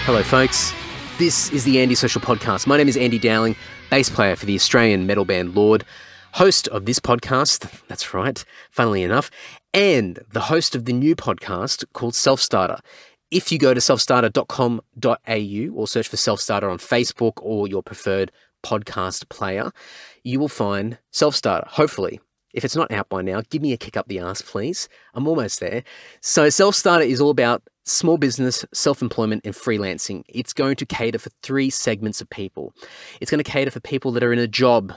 Hello, folks. This is the Andy Social Podcast. My name is Andy Dowling, bass player for the Australian metal band Lord, host of this podcast, that's right, funnily enough, and the host of the new podcast called Self-Starter. If you go to selfstarter.com.au or search for Self-Starter on Facebook or your preferred podcast player, you will find Self-Starter, hopefully. If it's not out by now, give me a kick up the arse, please. I'm almost there. So Self-Starter is all about small business, self-employment, and freelancing. It's going to cater for three segments of people. It's going to cater for people that are in a job,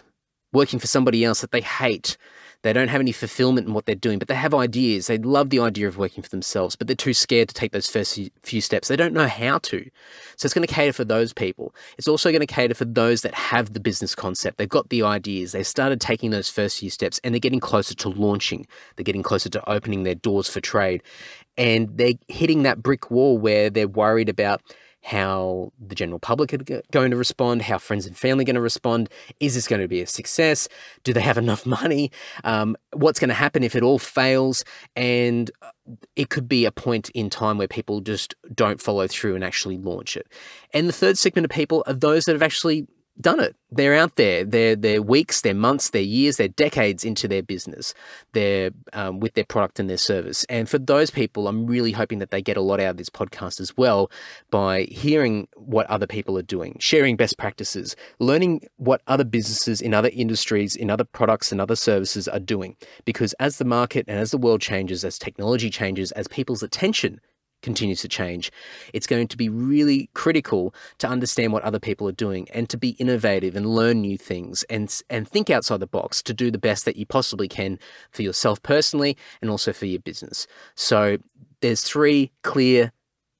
working for somebody else that they hate. They don't have any fulfillment in what they're doing, but they have ideas. They love the idea of working for themselves, but they're too scared to take those first few steps. They don't know how to. So it's going to cater for those people. It's also going to cater for those that have the business concept. They've got the ideas. They've started taking those first few steps and they're getting closer to launching. They're getting closer to opening their doors for trade. And they're hitting that brick wall where they're worried about how the general public are going to respond, how friends and family are going to respond. Is this going to be a success? Do they have enough money? What's going to happen if it all fails? And it could be a point in time where people just don't follow through and actually launch it. And the third segment of people are those that have actually done it. They're out there. They're weeks, they're months, they're years, they're decades into their business. They're with their product and their service. And for those people, I'm really hoping that they get a lot out of this podcast as well by hearing what other people are doing, sharing best practices, learning what other businesses in other industries, in other products and other services are doing. Because as the market and as the world changes, as technology changes, as people's attention continues to change, it's going to be really critical to understand what other people are doing and to be innovative and learn new things and think outside the box to do the best that you possibly can for yourself personally and also for your business. So there's three clear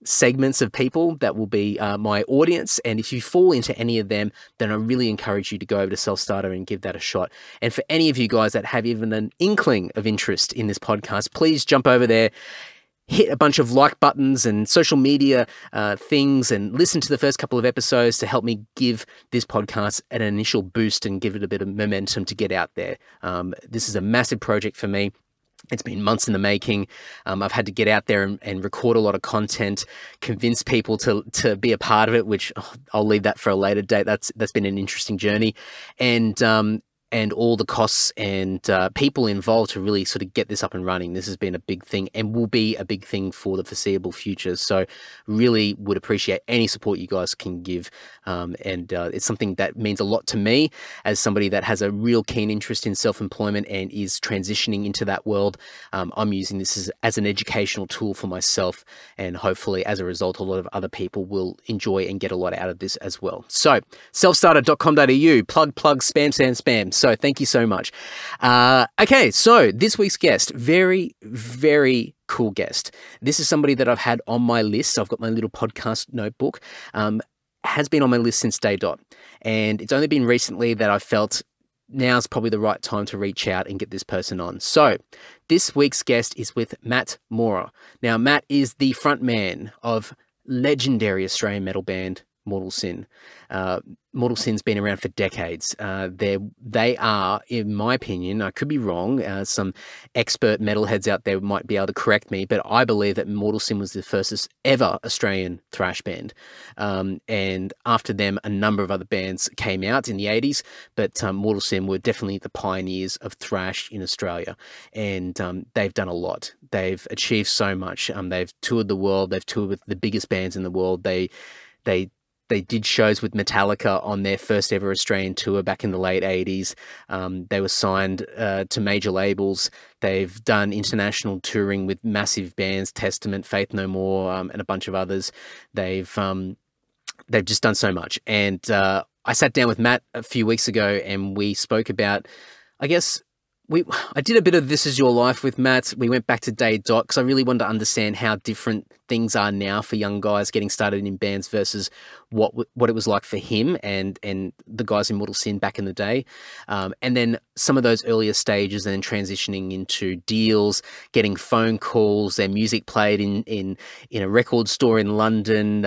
segments of people that will be my audience, and if you fall into any of them, then I really encourage you to go over to Self-Starter and give that a shot. And for any of you guys that have even an inkling of interest in this podcast, please jump over there, hit a bunch of like buttons and social media things and listen to the first couple of episodes to help me give this podcast an initial boost and give it a bit of momentum to get out there. This is a massive project for me. It's been months in the making. I've had to get out there and record a lot of content, convince people to be a part of it, which I'll leave that for a later date. That's been an interesting journey. And all the costs and people involved to really sort of get this up and running. This has been a big thing and will be a big thing for the foreseeable future. So really would appreciate any support you guys can give. It's something that means a lot to me as somebody that has a real keen interest in self-employment and is transitioning into that world. I'm using this as an educational tool for myself, and hopefully as a result, a lot of other people will enjoy and get a lot out of this as well. So selfstarter.com.au, plug, spam. So thank you so much. Okay, so this week's guest, very, very cool guest. This is somebody that I've had on my list. I've got my little podcast notebook, has been on my list since day dot. And it's only been recently that I felt now's probably the right time to reach out and get this person on. So this week's guest is with Matt Maurer. Now, Matt is the front man of legendary Australian metal band Mortal Sin. Mortal Sin's been around for decades. They are, in my opinion, I could be wrong, some expert metalheads out there might be able to correct me, but I believe that Mortal Sin was the first ever Australian thrash band. And after them, a number of other bands came out in the 80s, but Mortal Sin were definitely the pioneers of thrash in Australia. And they've done a lot. They've achieved so much. They've toured the world. They've toured with the biggest bands in the world. They did shows with Metallica on their first ever Australian tour back in the late 80s. They were signed to major labels. They've done international touring with massive bands, Testament, Faith No More, and a bunch of others. They've just done so much. And I sat down with Matt a few weeks ago and we spoke about, I guess, I did a bit of This Is Your Life with Matt. We went back to day dot because I really wanted to understand how different things are now for young guys getting started in bands versus what it was like for him and the guys in Mortal Sin back in the day. And then some of those earlier stages and then transitioning into deals, getting phone calls, their music played in a record store in London,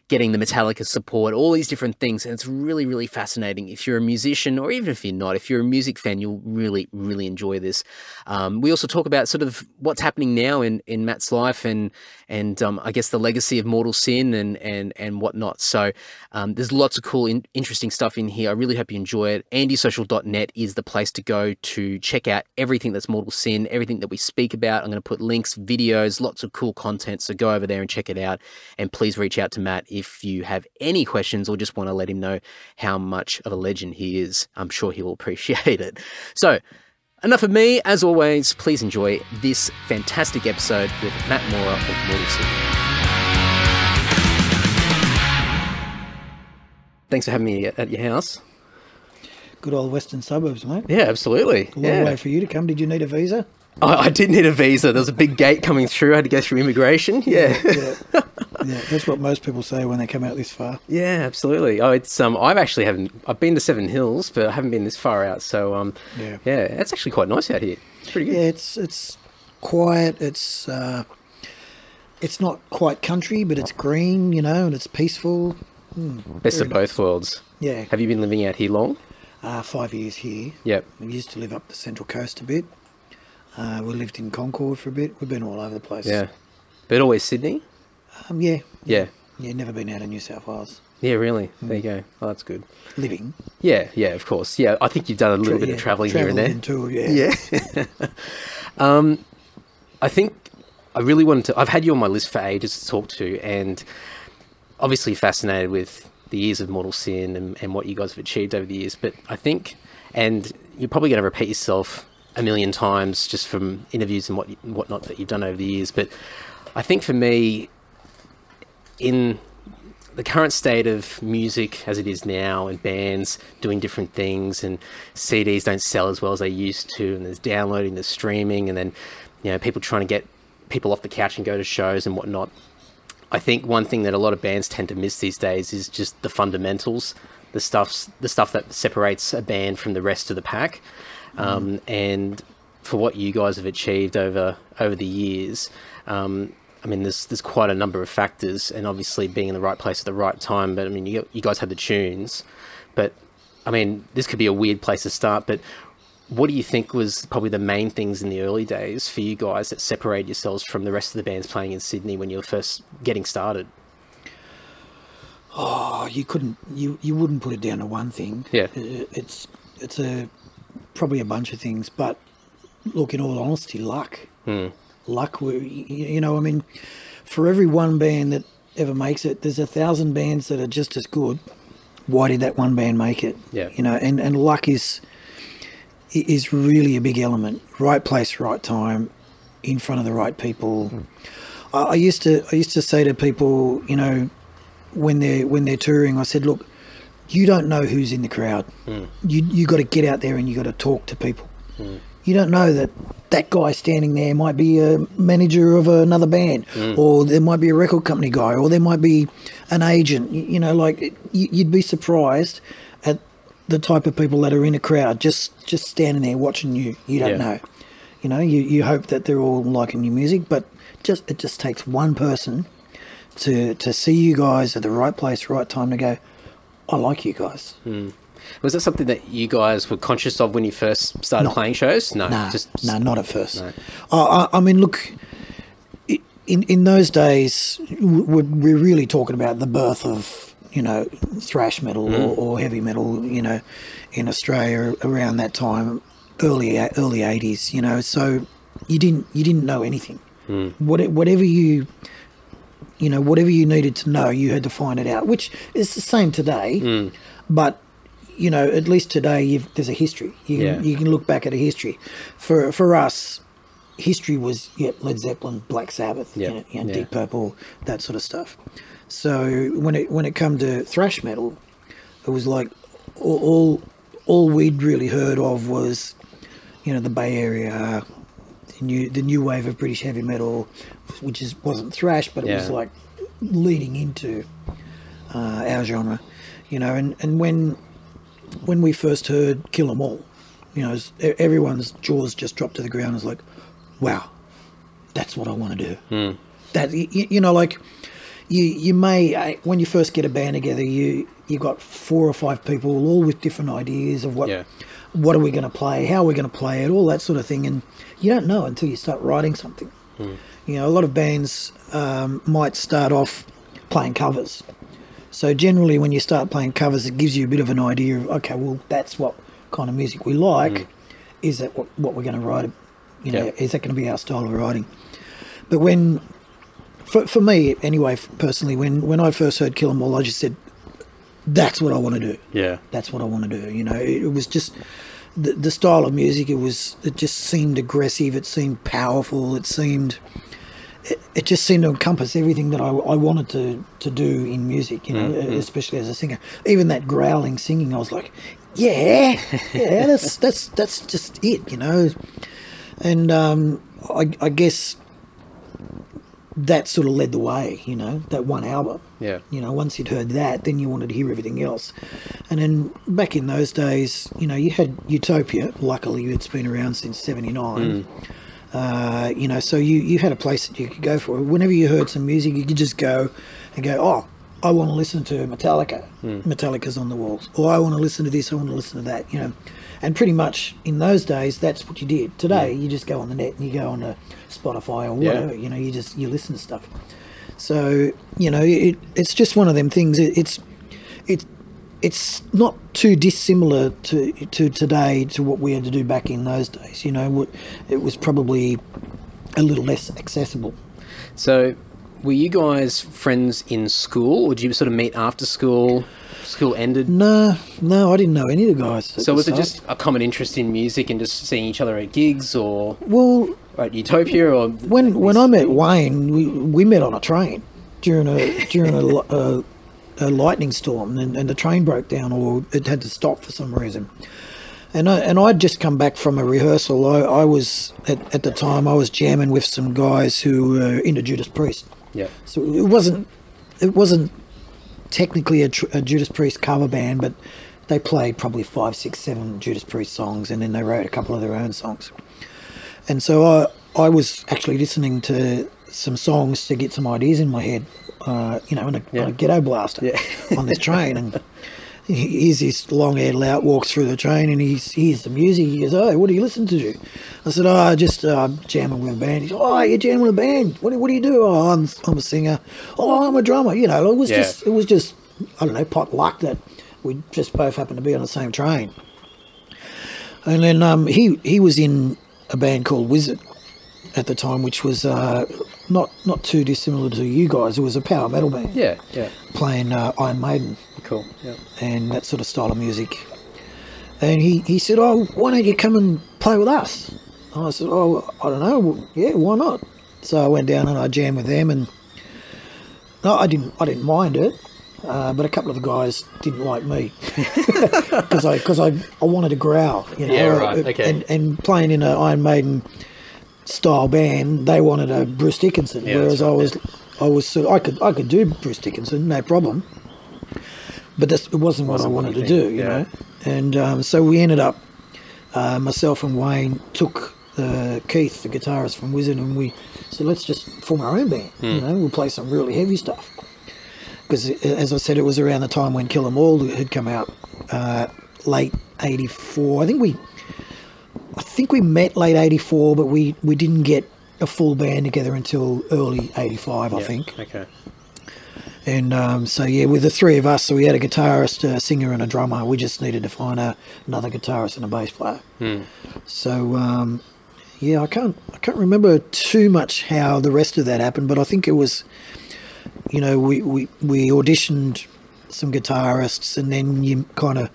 getting the Metallica support, all these different things. And it's really, really fascinating. If you're a musician, or even if you're not, if you're a music fan, you'll really, really enjoy this. We also talk about sort of what's happening now in Matt's life and I guess the legacy of Mortal Sin and whatnot. So there's lots of cool, interesting stuff in here. I really hope you enjoy it. andysocial.net is the place to go to check out everything that's Mortal Sin, everything that we speak about. I'm going to put links, videos, lots of cool content. So go over there and check it out. And please reach out to Matt if you have any questions or just want to let him know how much of a legend he is. I'm sure he will appreciate it. So enough of me. As always, please enjoy this fantastic episode with Matt Maurer of Mortal Sin. Thanks for having me at your house. Good old western suburbs, mate. Yeah, absolutely. A long way for you to come. Did you need a visa? I did need a visa. There was a big gate coming through. I had to go through immigration. Yeah. Yeah, that's what most people say when they come out this far. Yeah, absolutely. Oh, it's I've been to Seven Hills, but I haven't been this far out. So yeah, it's actually quite nice out here. It's pretty good. Yeah, it's quiet. It's not quite country, but it's green, and it's peaceful. Best of both worlds. Yeah. Have you been living out here long? 5 years here. Yep. We used to live up the Central Coast a bit. We lived in Concord for a bit. We've been all over the place. Yeah. But always Sydney? Yeah. Yeah. Yeah, never been out of New South Wales. Yeah, really? There you go. Oh, that's good. Living. Yeah, of course. Yeah, I think you've done a little bit of travelling here and there. Too, yeah. I think I really wanted to... I've had you on my list for ages to talk to, and obviously fascinated with the years of Mortal Sin and what you guys have achieved over the years. But I think, and you're probably going to repeat yourself a million times just from interviews and whatnot that you've done over the years, but I think for me, in the current state of music as it is now, and bands doing different things, and CDs don't sell as well as they used to, and there's downloading, there's streaming, and then people trying to get people off the couch and go to shows and whatnot. I think one thing that a lot of bands tend to miss these days is just the fundamentals, the stuff that separates a band from the rest of the pack. And for what you guys have achieved over the years, I mean, there's quite a number of factors, and obviously being in the right place at the right time. But I mean, you guys had the tunes, but I mean, this could be a weird place to start. But what do you think was probably the main things in the early days for you guys that separated yourselves from the rest of the bands playing in Sydney when you were first getting started? Oh, you wouldn't put it down to one thing. Yeah, it's probably a bunch of things, but look, in all honesty, luck. Luck. I mean, for every one band that ever makes it, there's 1,000 bands that are just as good. Why did that one band make it? Yeah. And luck is really a big element. Right place, right time, in front of the right people. I used to say to people, when they're touring, I said, look, you don't know who's in the crowd. You got to get out there and you got to talk to people. You don't know that guy standing there might be a manager of another band, or there might be a record company guy, or there might be an agent. You'd be surprised at the type of people that are in a crowd just standing there watching you. You don't know. You hope that they're all liking your music, but it just takes one person to see you guys at the right place, right time to go, I like you guys. Was that something that you guys were conscious of when you first started playing shows? No, not at first. No. I mean, look, in those days, we're really talking about the birth of, thrash metal or heavy metal, in Australia around that time, early 80s, so you didn't know anything. Whatever you needed to know, you had to find it out, which is the same today, but at least today there's a history. You can look back at a history. For us, history was Led Zeppelin, Black Sabbath, Deep Purple, that sort of stuff. So when it come to thrash metal, it was like all we'd really heard of was the Bay Area, the new wave of British heavy metal, which wasn't thrash, but it was like leading into our genre, and when we first heard Kill 'Em All, everyone's jaws just dropped to the ground. It's like, wow, that's what I want to do. That you may, when you first get a band together, you got 4 or 5 people all with different ideas of what are we going to play, how are we going to play it, all that sort of thing, and you don't know until you start writing something. You know, a lot of bands might start off playing covers. So generally when you start playing covers, it gives you a bit of an idea of, okay, well, that's what kind of music we like. Is that what we're going to write? You know, is that going to be our style of writing? But when, for me anyway, personally, when I first heard Kill 'Em All, I just said, that's what I want to do. Yeah. That's what I want to do. You know, it was just the style of music. It just seemed aggressive. It seemed powerful. It just seemed to encompass everything that I wanted to do in music, you know, especially as a singer. Even that growling singing, I was like, yeah, that's just it, you know. And I guess that sort of led the way, you know, that one album. Yeah. You know, once you'd heard that, then you wanted to hear everything else. And then back in those days, you know, you had Utopia. Luckily, it's been around since '79. You know, so you had a place that you could go for. Whenever you heard some music, you could just go and go, oh, I want to listen to Metallica. Metallica's on the walls. Or I want to listen to this, I want to listen to that, you know. And pretty much in those days, that's what you did. Today, you just go on the net and you go on to Spotify or whatever, you know, you listen to stuff. So, you know, it's just one of them things. It's not too dissimilar to today to what we had to do back in those days. You know, it was probably a little less accessible. So, were you guys friends in school, or did you sort of meet after school? School ended? No, I didn't know any of the guys. So was it just a common interest in music and just seeing each other at gigs, or at Utopia, or when I met Wayne, we met on a train during a lightning storm, and the train broke down, or it had to stop for some reason. And I'd just come back from a rehearsal. I was at the time I was jamming with some guys who were into Judas Priest. Yeah. So it wasn't technically a Judas Priest cover band, but they played probably 5, 6, 7 Judas Priest songs, and then they wrote a couple of their own songs. And so I was actually listening to some songs to get some ideas in my head, you know, on a ghetto blaster on this train. And here's this long-haired lout walks through the train, and he hears the music. He goes, "Oh, what do you listen to?" I said, "Oh, just jamming with a band." He said, "Oh, you're jamming with a band? What do you do?" "Oh, I'm a singer." "Oh, I'm a drummer." You know, it was just I don't know, pot luck that we just both happened to be on the same train. And then he was in a band called Wizard at the time, which was not too dissimilar to you guys. It was a power metal band. Yeah. Playing Iron Maiden. Cool. Yeah. And that sort of style of music. And he said, "Oh, why don't you come and play with us?" And I said, "Oh, I don't know. Well, yeah, why not?" So I went down and I jammed with them, and no, I didn't mind it. But a couple of the guys didn't like me because I wanted to growl, you know. Yeah, right. Okay. And playing in an Iron Maiden style band, they wanted a Bruce Dickinson, whereas right. I could do Bruce Dickinson, no problem. But it wasn't what I wanted to do, you know. And so we ended up, myself and Wayne took Keith, the guitarist from Wizard, and we said, let's just form our own band. You know, we'll play some really heavy stuff. Because, as I said, it was around the time when Kill 'Em All had come out, late '84. I think we met late '84, but we didn't get a full band together until early '85, I think. Okay. And so, yeah, with the three of us, so we had a guitarist, a singer, and a drummer. We just needed to find another guitarist and a bass player. So, yeah, I can't remember too much how the rest of that happened, but I think it was, you know, we auditioned some guitarists, and then you kind of,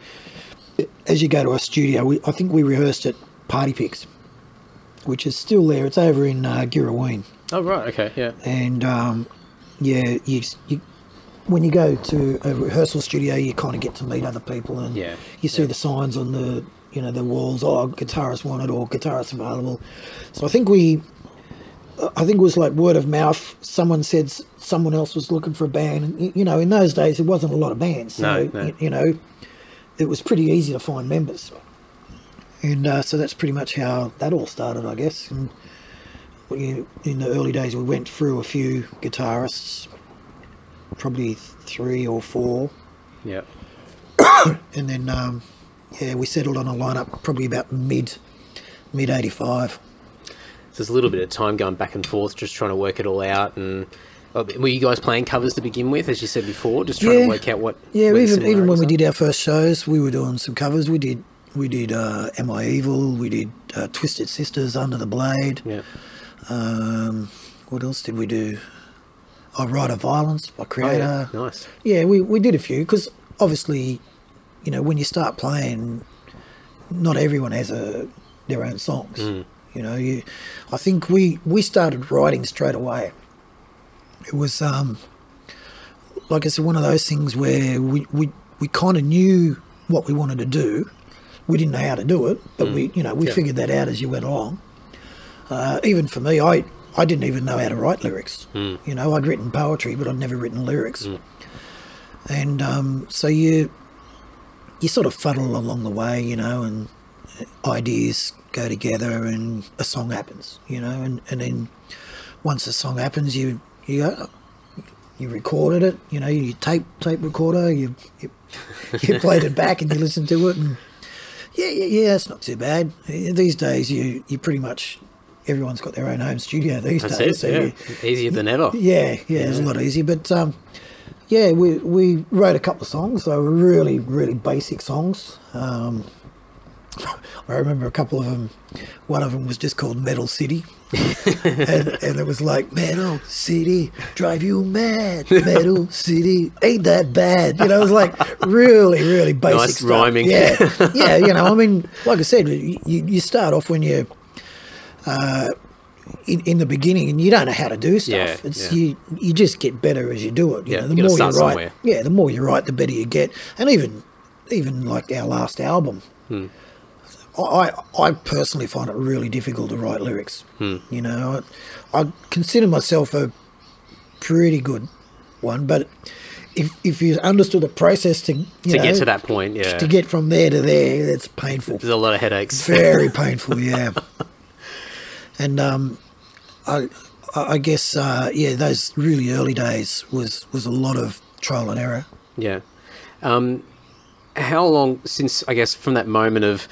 as you go to a studio, I think we rehearsed at Party Picks, which is still there. It's over in Girraween. Oh, right, okay, yeah. And, yeah, you when you go to a rehearsal studio, you kind of get to meet other people, and you see the signs on the, you know, the walls, oh, guitarist wanted or guitarist available. So I think it was like word of mouth. Someone said someone else was looking for a band, and you know, in those days there wasn't a lot of bands, so no. You know, it was pretty easy to find members, and so that's pretty much how that all started, I guess. And in the early days, we went through a few guitarists, probably 3 or 4. Yeah. And then we settled on a lineup probably about mid '85. there's a little bit of time going back and forth, just trying to work it all out. And were you guys playing covers to begin with, as you said before, just trying to work out what? Yeah, even when we did our first shows, we were doing some covers. We did Am I Evil? We did Twisted Sisters, Under the Blade. Yeah. What else did we do? Ride of Violence by Creator. Oh, yeah. Nice. Yeah, we did a few because obviously, you know, when you start playing, not everyone has their own songs. You know, I think we started writing straight away. It was like I said, one of those things where we kind of knew what we wanted to do. We didn't know how to do it, but we figured that out as you went along. Even for me, I didn't even know how to write lyrics. You know, I'd written poetry, but I'd never written lyrics. And so you sort of fuddle along the way, you know, and ideas go together and a song happens, you know, and then once a song happens, you recorded it, you know, you tape recorder, you played it back and you listened to it, and yeah, it's not too bad. These days, you pretty much, everyone's got their own home studio these days. So easier than ever. Yeah, it's a lot easier. But yeah, we wrote a couple of songs. They were really, really basic songs. I remember a couple of them. One of them was just called Metal City. and it was like, Metal City, drive you mad. Metal City, ain't that bad. You know, it was like really, really basic nice stuff. Rhyming. Yeah, you know, I mean, like I said, you start off when you're in the beginning and you don't know how to do stuff. You just get better as you do it. You know, the more you write, somewhere. The more you write, the better you get. And even like our last album, I personally find it really difficult to write lyrics. You know, I consider myself a pretty good one, but if you understood the process to get to that point, to get from there to there, it's painful. There's a lot of headaches. Very painful, yeah. And I guess those really early days was a lot of trial and error. Yeah. How long since, I guess, from that moment of,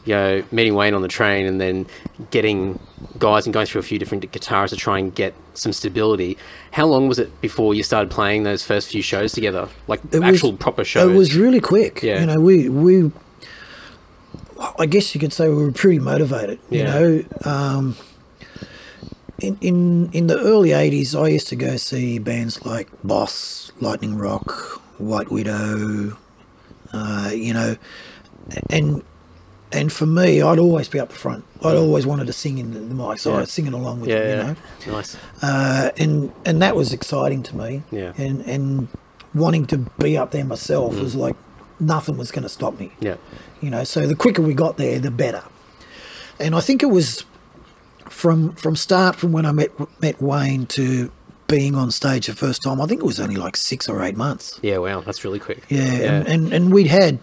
you know, meeting Wayne on the train and then getting guys and going through a few different guitarists to try and get some stability, how long was it before you started playing those first few shows together, like proper shows? It was really quick. Yeah. You know, we I guess you could say we were pretty motivated. You know, in the early 80s, I used to go see bands like Boss, Lightning Rock, White Widow, you know, and for me, I'd always be up the front. I'd always wanted to sing in the mic, so I was singing along with them, you know. Nice. And that was exciting to me. Yeah. And wanting to be up there myself was like nothing was going to stop me. Yeah. You know, so the quicker we got there, the better. And I think it was from when I met Wayne to being on stage the first time, I think it was only like 6 or 8 months. Yeah, wow, that's really quick. Yeah. And we'd had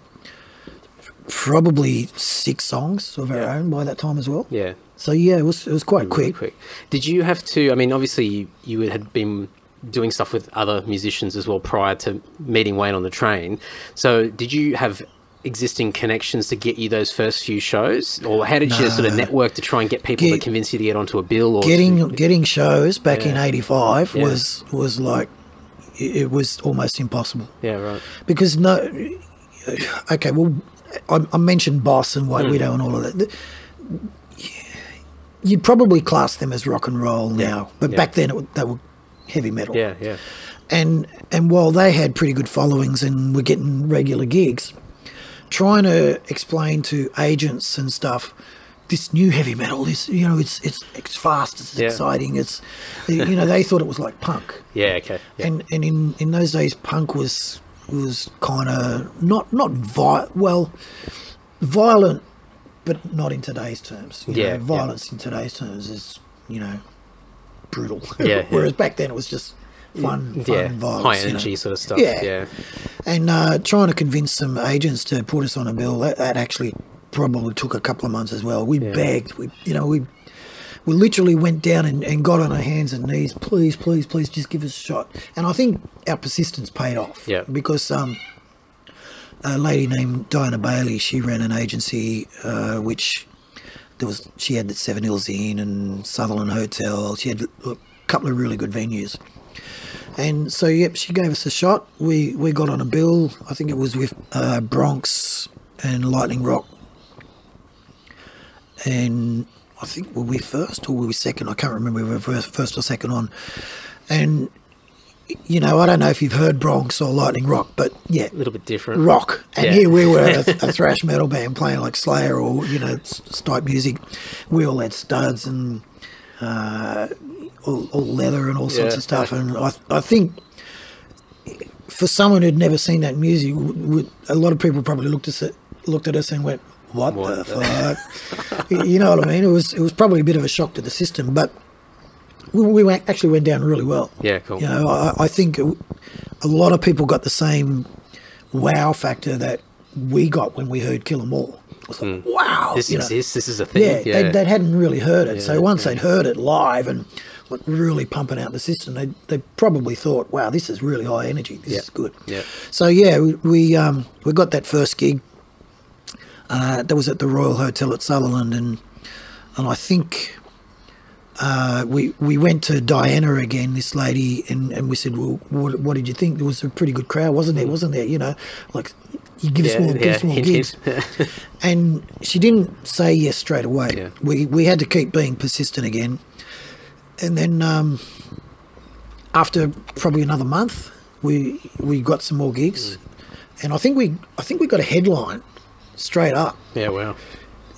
probably 6 songs of our own by that time as well. Yeah. So yeah, it was quite really quick. Did you have to, I mean, obviously you had been doing stuff with other musicians as well prior to meeting Wayne on the train. So did you have existing connections to get you those first few shows, or how did you sort of network to try and get people to convince you to get onto a bill? Or getting shows back in '85 was like, it was almost impossible. Yeah, right. Because I mentioned Boss and White Widow and all of that. You'd probably class them as rock and roll now, but back then they were heavy metal. Yeah, yeah. And while they had pretty good followings and were getting regular gigs, trying to explain to agents and stuff, this new heavy metal is, you know, it's fast, it's exciting, it's, you know, they thought it was like punk. Yeah, okay. Yeah. And in those days, punk was kind of not violent, but not in today's terms. You know, violence in today's terms is, you know, brutal. Yeah. Whereas back then it was just fun violence, high energy sort of stuff. Yeah. And trying to convince some agents to put us on a bill, that actually probably took a couple of months as well. We begged, we literally went down and got on our hands and knees, please, just give us a shot. And I think our persistence paid off. Yeah. Because a lady named Diana Bailey, she ran an agency which she had the Seven Hills Inn and Sutherland Hotel. She had a couple of really good venues. And so, yep, she gave us a shot. We got on a bill. I think it was with Bronx and Lightning Rock. And I think, were we first or were we second? I can't remember if we were first or second on. And, you know, I don't know if you've heard Bronx or Lightning Rock, but yeah. A little bit different. Rock. And here we were, a thrash metal band playing like Slayer or, you know, type music. We all had studs and all leather and all sorts of stuff. And I think for someone who'd never seen that music, a lot of people probably looked at us and went, what the fuck? You know what I mean? It was probably a bit of a shock to the system, but we actually went down really well. Yeah, cool. You know, I think a lot of people got the same wow factor that we got when we heard Kill 'Em All. It was like, wow. This exists, this is a thing. Yeah, they hadn't really heard it. So once they'd heard it live and like really pumping out the system, they probably thought, wow, this is really high energy. This is good. Yeah. So, yeah, we got that first gig. That was at the Royal Hotel at Sutherland, and I think we went to Diana again, this lady, and we said, well, what did you think? There was a pretty good crowd, wasn't there? You know, like, you give us more gigs. And she didn't say yes straight away. Yeah. We had to keep being persistent again. And then after probably another month, we got some more gigs. And I think we got a headline straight up. Yeah, wow.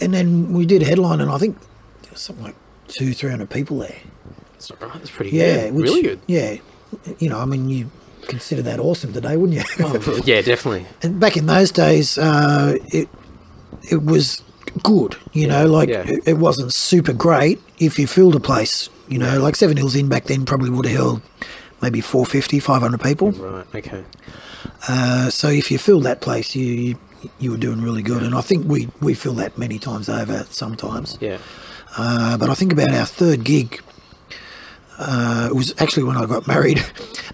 And then we did a headline, and I think there was something like 200-300 people there. That's all right. That's pretty good. Really good. Yeah. You know, I mean, you consider that awesome today, wouldn't you? Oh, yeah, definitely. And back in those days, it was good, you know, like it wasn't super great if you filled a place, you know, like Seven Hills Inn back then probably would have held maybe 450, 500 people. Right, okay. So if you filled that place, you were doing really good. And I think we filled that many times over sometimes. Yeah. But I think about our third gig, it was actually when I got married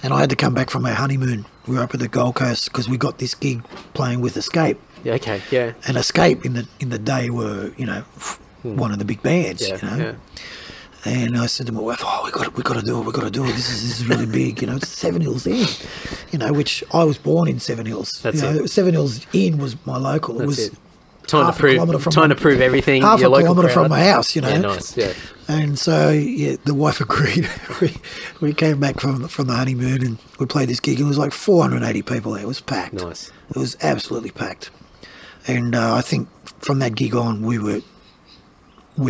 and I had to come back from our honeymoon. We were up at the Gold Coast because we got this gig playing with Escape. Yeah, okay, yeah. And Escape in the day were, you know, one of the big bands, you know. Yeah. And I said to my wife, we got to do it. This is really big, you know. It's Seven Hills Inn, you know, which I was born in Seven Hills. That's it. Seven Hills Inn was my local. That's it was it. Trying to prove everything. Half your a kilometre from my house, you know. Yeah, nice. Yeah. And so the wife agreed. we came back from the honeymoon and we played this gig. And it was like 480 people there. It was packed. Nice. It was absolutely packed. And I think from that gig on, we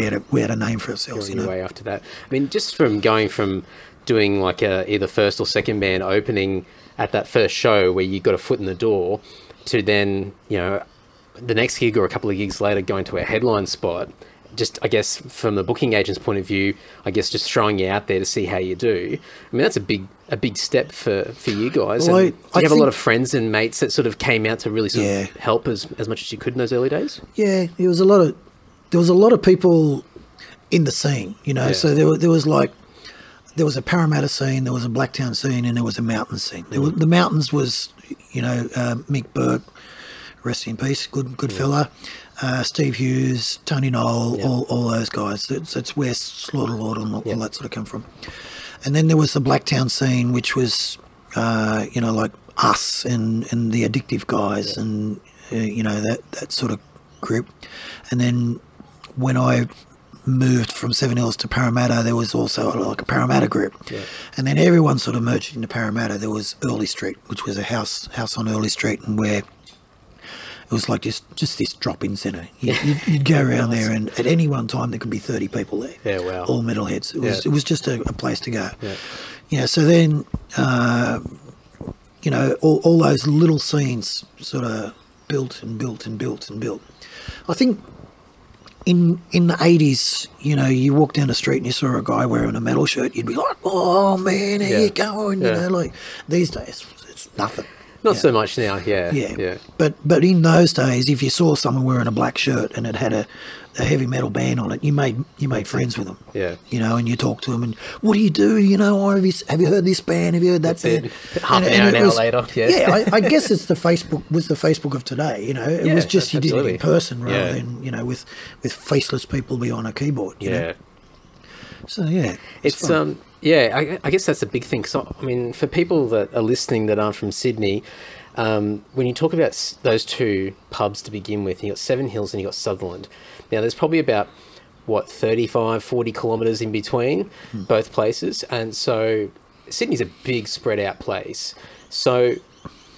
had a name for ourselves. You know. Way after that. I mean, just from going from doing like either first or second band opening at that first show where you got a foot in the door, to then, you know, the next gig or a couple of gigs later going to a headline spot, just, I guess, from the booking agent's point of view, I guess just throwing you out there to see how you do. I mean, that's a big step for you guys. Well, and do you have a lot of friends and mates that sort of came out to really sort of help as much as you could in those early days? Yeah, there was a lot of people in the scene, you know. Yeah. So there was a Parramatta scene, there was a Blacktown scene, and there was a mountain scene. The mountains was, you know, Mick Burke, rest in peace, good fella. Steve Hughes, Tony Knoll, all those guys. That's where Slaughter Lord and all that sort of come from. And then there was the Blacktown scene, which was, you know, like us and the Addictive guys and, you know, that sort of group. And then when I moved from Seven Hills to Parramatta, there was also like a Parramatta group. Yeah. And then everyone sort of merged into Parramatta. There was Early Street, which was a house on Early Street, and where it was like just this drop-in centre. You'd go around there, and at any one time there could be 30 people there. Yeah, wow. All metalheads. It was just a place to go. Yeah. Yeah. So then, you know, all those little scenes sort of built and built and built and built. I think in the 80s, you know, you walk down the street and you saw a guy wearing a metal shirt, you'd be like, oh man, how you going? You know, like these days it's nothing. Not so much now, yeah. Yeah. But in those days, if you saw someone wearing a black shirt and it had a heavy metal band on it, you made friends with them. Yeah. You know, and you talk to them and, what do you do? You know, have you heard this band? Have you heard that band? Half an hour later. Yeah. Yeah, I guess it's the Facebook of today, you know. It was just you did it in person rather than, you know, with faceless people behind a keyboard, you know. So, yeah. It's yeah, I guess that's a big thing. So, I mean, for people that are listening that aren't from Sydney, when you talk about those two pubs to begin with, you got Seven Hills and you got Sutherland. Now, there's probably about, 35, 40 kilometres in between both places. And so Sydney's a big spread out place. So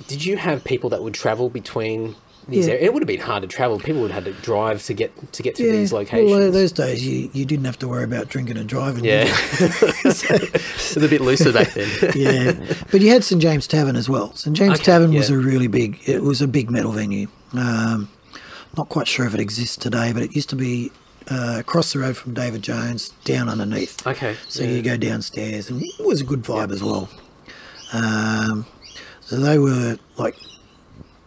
did you have people that would travel between these areas? It would have been hard to travel. People would have had to drive to get to these locations. Well, those days you didn't have to worry about drinking and driving. Yeah. It was a bit looser back then. Yeah. But you had St James Tavern as well. St James Tavern was it was a big metal venue. Not quite sure if it exists today, but it used to be across the road from David Jones, down underneath. Okay. So you go downstairs, and it was a good vibe as well. So they were like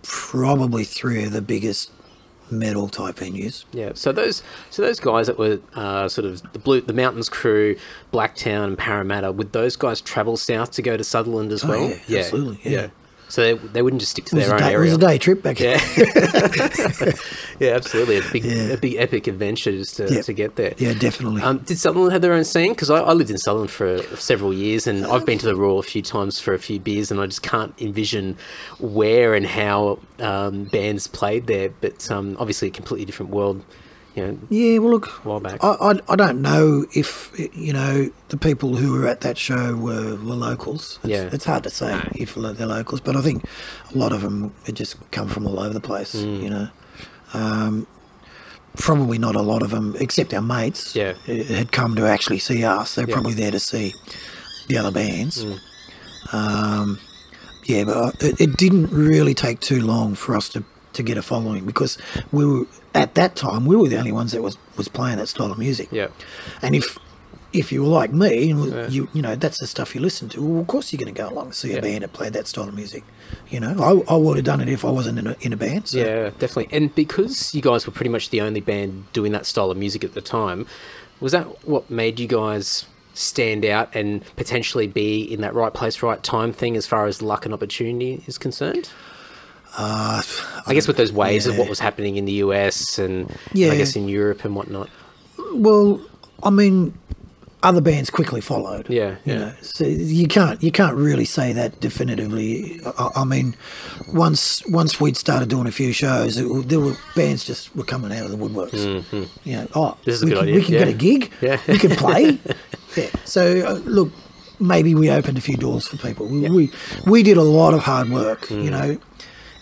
probably three of the biggest metal type venues. Yeah. So those guys that were sort of the Mountains Crew, Blacktown and Parramatta, would those guys travel south to go to Sutherland as well? Yeah, absolutely. Yeah. So they wouldn't just stick to their own area. It was a day trip back then. Yeah, absolutely. A big epic adventure just to get there. Yeah, definitely. Did Sutherland have their own scene? Because I lived in Sutherland for several years, and I've been to the Royal a few times for a few beers, and I just can't envision where and how bands played there. But obviously a completely different world. You know, yeah, well, look, a while back. I don't know if, you know, the people who were at that show were locals. It's hard to say if they're locals, but I think a lot of them had just come from all over the place, you know. Probably not a lot of them, except our mates, had come to actually see us. They're probably there to see the other bands. But it didn't really take too long for us to get a following, because we were at that time we were the only ones that was playing that style of music. Yeah. And if you were like me, you know that's the stuff you listen to. Well, of course you're going to go along and see a band that played that style of music. You know, I would have done it if I wasn't in a band. So. Yeah, definitely. And because you guys were pretty much the only band doing that style of music at the time, was that what made you guys stand out and potentially be in that right place, right time thing as far as luck and opportunity is concerned? I guess with those waves of what was happening in the US and I guess in Europe and whatnot. Well, I mean, other bands quickly followed. You know, so you can't really say that definitively. I mean, once we'd started doing a few shows, there were bands just were coming out of the woodworks. You know, this is a good idea. We can get a gig. We can play. So look, maybe we opened a few doors for people. We did a lot of hard work. You know.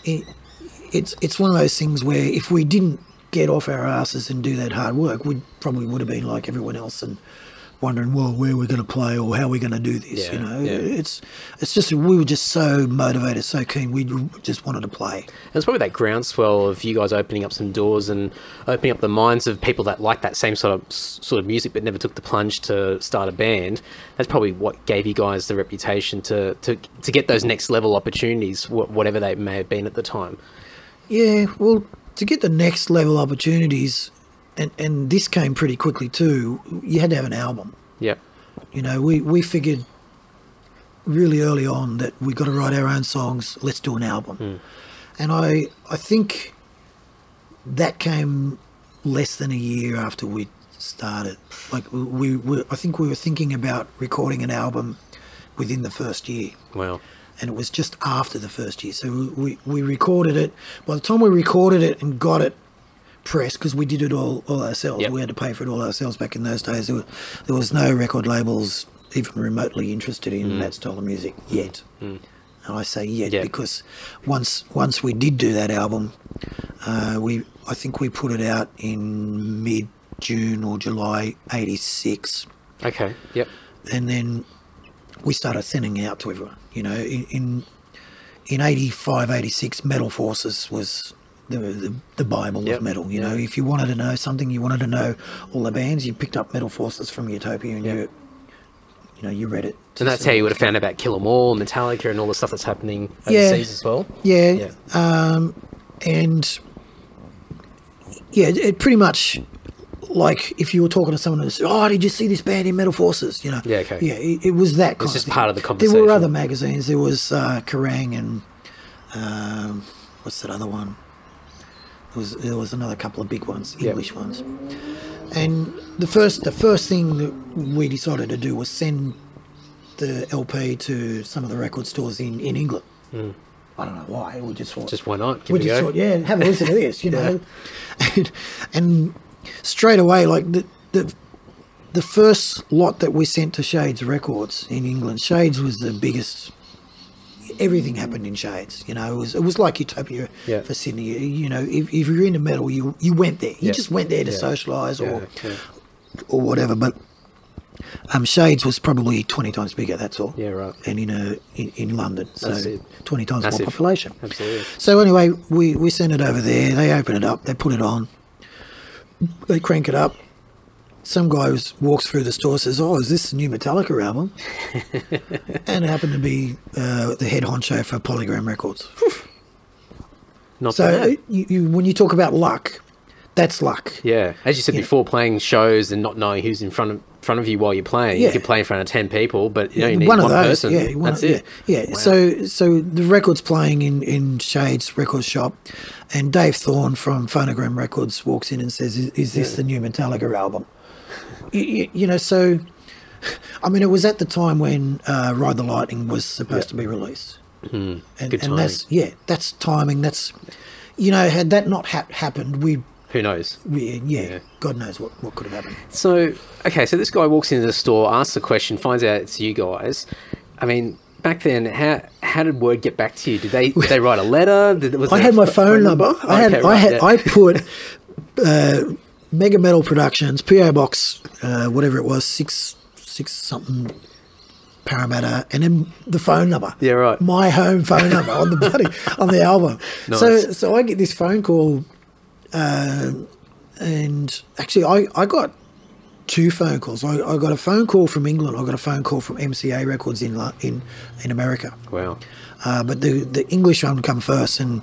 It's one of those things where if we didn't get off our asses and do that hard work, we probably would have been like everyone else and wondering, well, where we're going to play or how we're going to do this. You know, it's just we were just so motivated, so keen. We just wanted to play. And it's probably that groundswell of you guys opening up some doors and opening up the minds of people that like that same sort of music but never took the plunge to start a band. That's probably what gave you guys the reputation to get those next level opportunities, whatever they may have been at the time. Yeah, well, to get the next level opportunities, and this came pretty quickly too, you had to have an album. Yep. You know, we figured really early on that we got to write our own songs, let's do an album. And I think that came less than a year after we started. Like I think we were thinking about recording an album within the first year. Wow. And it was just after the first year. So we recorded it. By the time we recorded it and got it pressed, because we did it all ourselves, we had to pay for it all ourselves back in those days. There was no record labels even remotely interested in that style of music yet. And I say yet because once we did do that album, I think we put it out in mid-June or July '86. Okay, yep. And then we started sending it out to everyone. You know, in '85, '86, Metal Forces was the Bible of metal. You know, if you wanted to know something, you wanted to know all the bands, you picked up Metal Forces from Utopia and you you read it. And that's how you would have found out about Kill 'Em All, Metallica, and all the stuff that's happening Yeah. overseas as well. Yeah. And yeah, it pretty much, like if you were talking to someone and said, "Oh, did you see this band in Metal Forces?" Yeah, okay. Yeah, it was that kind It's just of thing. part of the conversation. There were other magazines. There was Kerrang and what's that other one? There was another couple of big ones, English ones. And the first thing that we decided to do was send the LP to some of the record stores in England. I don't know why. We just thought, Just why not? Give it a go. thought, yeah, have a listen to this, and straight away, like the first lot that we sent to Shades Records in England, Shades was the biggest. Everything happened in Shades, it was like utopia for Sydney. If you're into metal, you went there. You just went there to socialise or whatever. But Shades was probably 20 times bigger. That's all. Yeah, right. And in London, so That's it. 20 times Massive. more population. Absolutely. So anyway, we sent it over there. They open it up. They put it on. They crank it up. Some guy walks through the store, says, "Oh, is this the new Metallica album?" And it happened to be the head honcho for Polygram Records. Not So bad. when you talk about luck, that's luck. Yeah, as you said before, playing shows and not knowing who's in front of you while you're playing. Yeah. You could play in front of 10 people, but you need one one of those, person. yeah, That's it. Yeah. Wow. So the record's playing in Shades Record Shop, and Dave Thorne from Phonogram Records walks in and says, "Is this the new Metallica album?" So I mean, it was at the time when Ride the Lightning was supposed to be released. Good And timing. that's timing. That's had that not happened, Who knows? God knows what could have happened. So, okay, so this guy walks into the store, asks the question, finds out it's you guys. I mean, back then, how did word get back to you? Did they write a letter? I had my phone number. I put Mega Metal Productions, PO Box, whatever it was, six something Parramatta, and then the phone number. Yeah, right. My home phone number on the album. Nice. So I get this phone call, and actually I got two phone calls. I got a phone call from England. I got a phone call from MCA Records in America. Wow. But the English one come first, and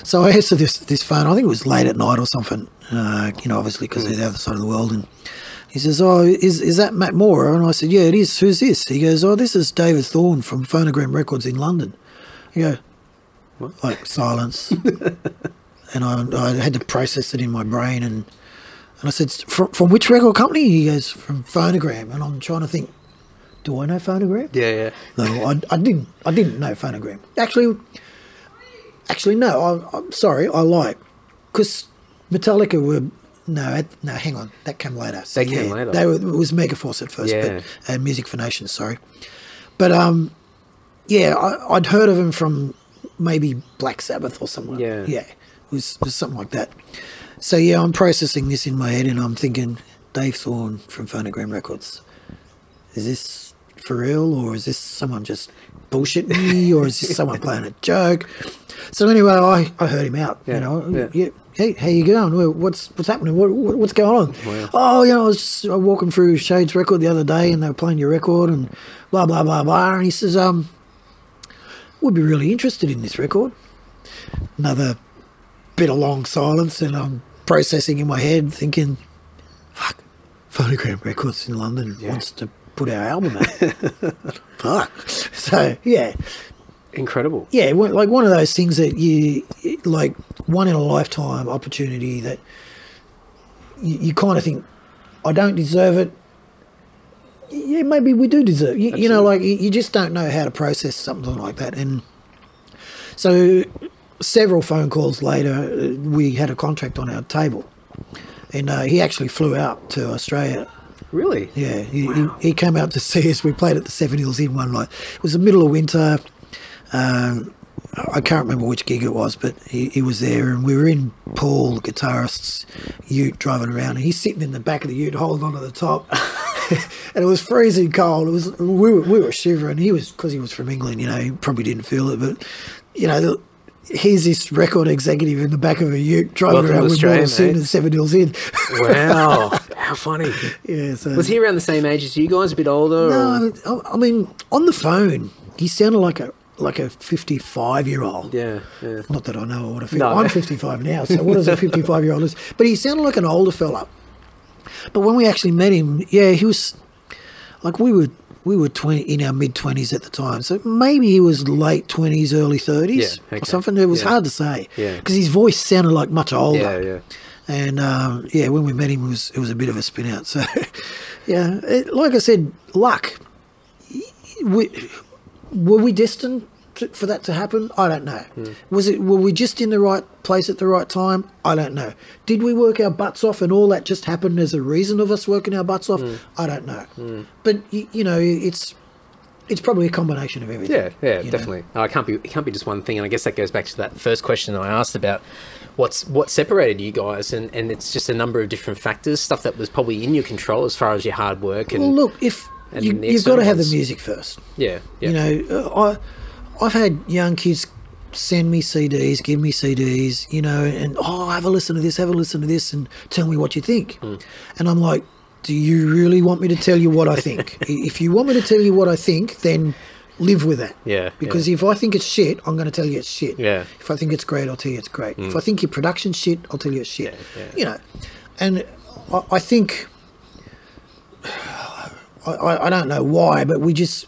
so I answered this phone. I think it was late at night or something. Obviously because they're the other side of the world. And he says, "Oh, is that Matt Maurer?" And I said, "Yeah, it is. Who's this?" He goes, "Oh, this is David Thorne from Phonogram Records in London." I go, What? like silence, and I had to process it in my brain, and I said, "From which record company?" He goes, "From Phonogram." And I'm trying to think, do I know Phonogram? Yeah. No, I didn't know Phonogram. Actually, no. I'm sorry, I lied. Because Metallica were hang on, that came later. So, They came later. It was Megaforce at first, Yeah. but Music for Nations. Sorry, but I'd heard of him from maybe Black Sabbath or something. Yeah. it was something like that. So yeah, I'm processing this in my head, and I'm thinking, Dave Thorne from Phonogram Records. Is this for real, or is this someone just bullshitting me, or is this someone playing a joke? So anyway, I heard him out. Yeah. Hey, how you going? What's happening? What's going on? Wow. Oh, I was just walking through Shade's record the other day, and they were playing your record, and blah blah blah blah. And he says, "Would be really interested in this record." Another bit of long silence, and I'm processing in my head, thinking, "Fuck, Phonogram Records in London wants to put our album out." Fuck. So yeah. Incredible. Yeah, like one of those things that you, like, one in a lifetime opportunity that you kind of think, I don't deserve it. Yeah, maybe we do deserve it. You know, like, you just don't know how to process something like that. And so several phone calls later, we had a contract on our table. And he actually flew out to Australia. Really? Yeah, he came out to see us. We played at the Seven Hills Inn one night. It was the middle of winter. I can't remember which gig it was, but he was there, and we were in Paul, the guitarist's ute, driving around, and he's sitting in the back of the ute holding onto the top. And it was freezing cold. It was we were shivering. Because he was from England, he probably didn't feel it, but he's this record executive in the back of a ute driving around with Maurer and Seven Hills Inn. Wow. How funny. Yeah. So Was he around the same age as you guys, a bit older? no, I mean, on the phone, he sounded like a 55-year-old. Yeah. Not that I know what a 50. No. I'm 55 now, so what does a 55-year-old is? But he sounded like an older fella. But when we actually met him, yeah, he was like we were 20 in our mid-20s at the time, so maybe he was late 20s, early 30s or something. It was hard to say because his voice sounded like much older. Yeah. And when we met him, it was a bit of a spin out. So like I said, luck. Were we destined for that to happen? I don't know. Were we just in the right place at the right time? I don't know. Did we work our butts off and all that just happened as a reason of us working our butts off? I don't know. But it's probably a combination of everything. Yeah, definitely. No, it can't be just one thing. And I guess that goes back to that first question I asked about what separated you guys, and it's just a number of different factors, stuff that was probably in your control as far as your hard work. And, well, look, if you've got to have the music first. Yeah. You know, I've had young kids send me CDs, give me CDs, you know, and have a listen to this, and tell me what you think. And I'm like, do you really want me to tell you what I think? If you want me to tell you what I think, then live with that. Yeah. Because if I think it's shit, I'm going to tell you it's shit. Yeah. If I think it's great, I'll tell you it's great. If I think your production's shit, I'll tell you it's shit. Yeah. You know, and I think... I don't know why, but we just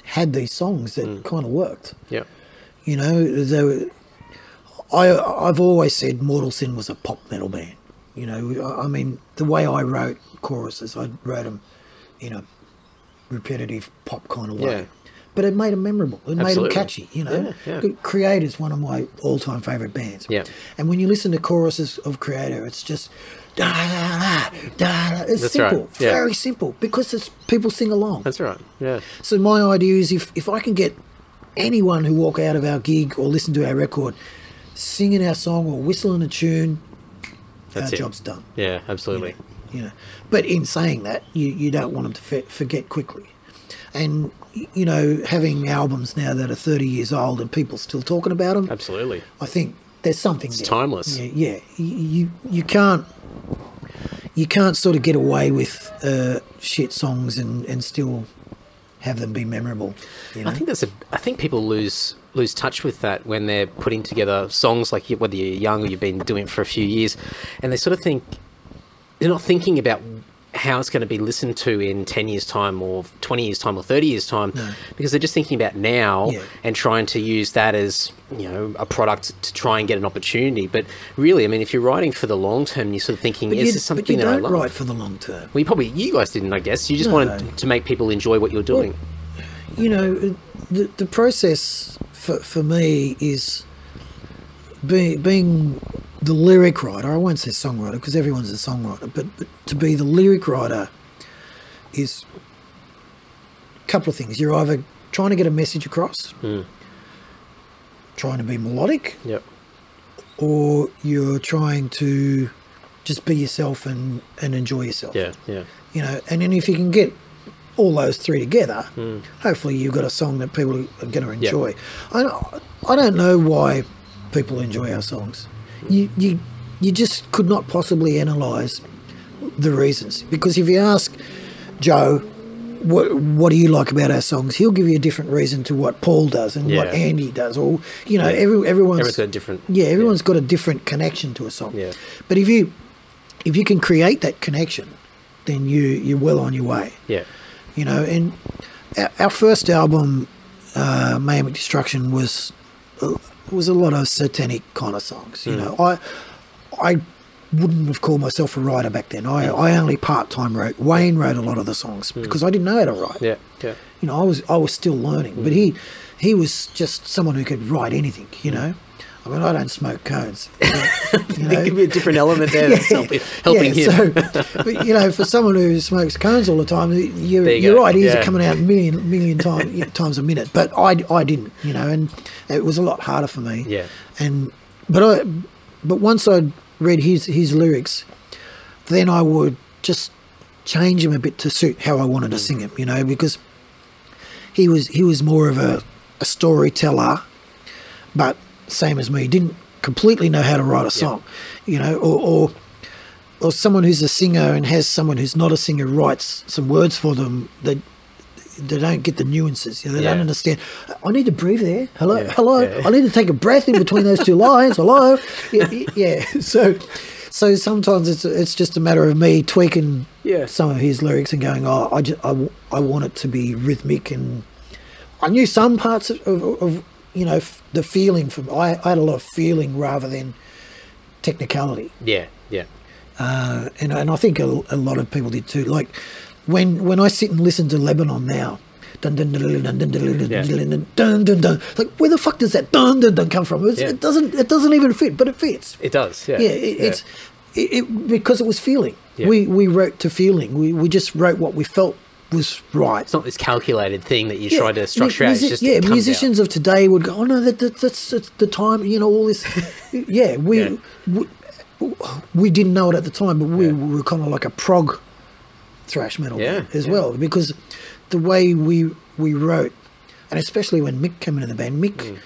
had these songs that kind of worked. Yeah. You know, I've always said Mortal Sin was a pop metal band. You know, I mean, the way I wrote choruses, I wrote them in a repetitive pop kind of way. Yeah. But it made them memorable. It made them catchy, you know. Yeah. Creator's one of my all-time favourite bands. Yeah. And when you listen to choruses of Creator, it's just... Da, da, da, da. It's That's simple, right. Yeah. very simple, because people sing along. That's right. Yeah. So my idea is if I can get anyone who walk out of our gig or listen to our record singing our song or whistling a tune, our job's done. Yeah, absolutely. You know. But in saying that, you don't want them to forget quickly. And, you know, having albums now that are 30 years old and people still talking about them. Absolutely. I think there's something It's there. timeless. Yeah. You can't sort of get away with shit songs and still have them be memorable. You know? I think people lose touch with that when they're putting together songs, like whether you're young or you've been doing it for a few years, and they sort of think they're not thinking about how it's going to be listened to in 10 years time or 20 years time or 30 years time, because they're just thinking about now and trying to use that as, you know, a product to try and get an opportunity. But really, I mean, if you're writing for the long term, you're sort of thinking, is this something that I love? But you don't write for the long term. Well, you guys didn't, I guess. You just wanted to make people enjoy what you're doing. Well, you know, the process for me is being the lyric writer. I won't say songwriter because everyone's a songwriter, but to be the lyric writer is a couple of things. You're either trying to get a message across, trying to be melodic, or you're trying to just be yourself and enjoy yourself. Yeah. You know, and then if you can get all those three together, hopefully you've got a song that people are going to enjoy. I don't know why people enjoy our songs. You just could not possibly analyse the reasons, because if you ask Joe what do you like about our songs, he'll give you a different reason to what Paul does and what Andy does, or you know, everyone's got a different everyone's got a different connection to a song. But if you can create that connection, then you're well on your way. You know, and our first album, Mayhem and Destruction, was a lot of satanic kind of songs. You know, I wouldn't have called myself a writer back then. I only part-time wrote. Wayne wrote a lot of the songs because I didn't know how to write. You know, I was still learning, but he was just someone who could write anything. You know, I mean, I don't smoke cones. You know? There could be a different element there that's helping him. So, but, you know, for someone who smokes cones all the time, you're right, he's coming out a million times a minute. But I didn't, you know, and it was a lot harder for me. But once I read his lyrics, then I would just change him a bit to suit how I wanted to sing him, you know, because he was more of a storyteller, but same as me, didn't completely know how to write a song, you know, or someone who's a singer and has someone who's not a singer writes some words for them, they don't get the nuances. You know, they don't understand. I need to breathe there. Hello, hello. I need to take a breath in between those two lines. Hello. Yeah. So sometimes it's just a matter of me tweaking some of his lyrics and going, I want it to be rhythmic, and I knew some parts of you know, the feeling from. I had a lot of feeling rather than technicality. Yeah. And I think a lot of people did too. Like when I sit and listen to Lebanon now, dun dun dun dun dun dun dun dun dun, like where the fuck does that dun dun dun come from? It doesn't even fit, but it fits. It does. Yeah. It's because it was feeling. Yeah. We wrote to feeling. We just wrote what we felt was right. It's not this calculated thing that you try to structure out. It's just musicians of today would go, oh no, that's the time. You know, all this. We didn't know it at the time, but we were kind of like a prog thrash metal as well, because the way we wrote, and especially when Mick came into the band, Mick,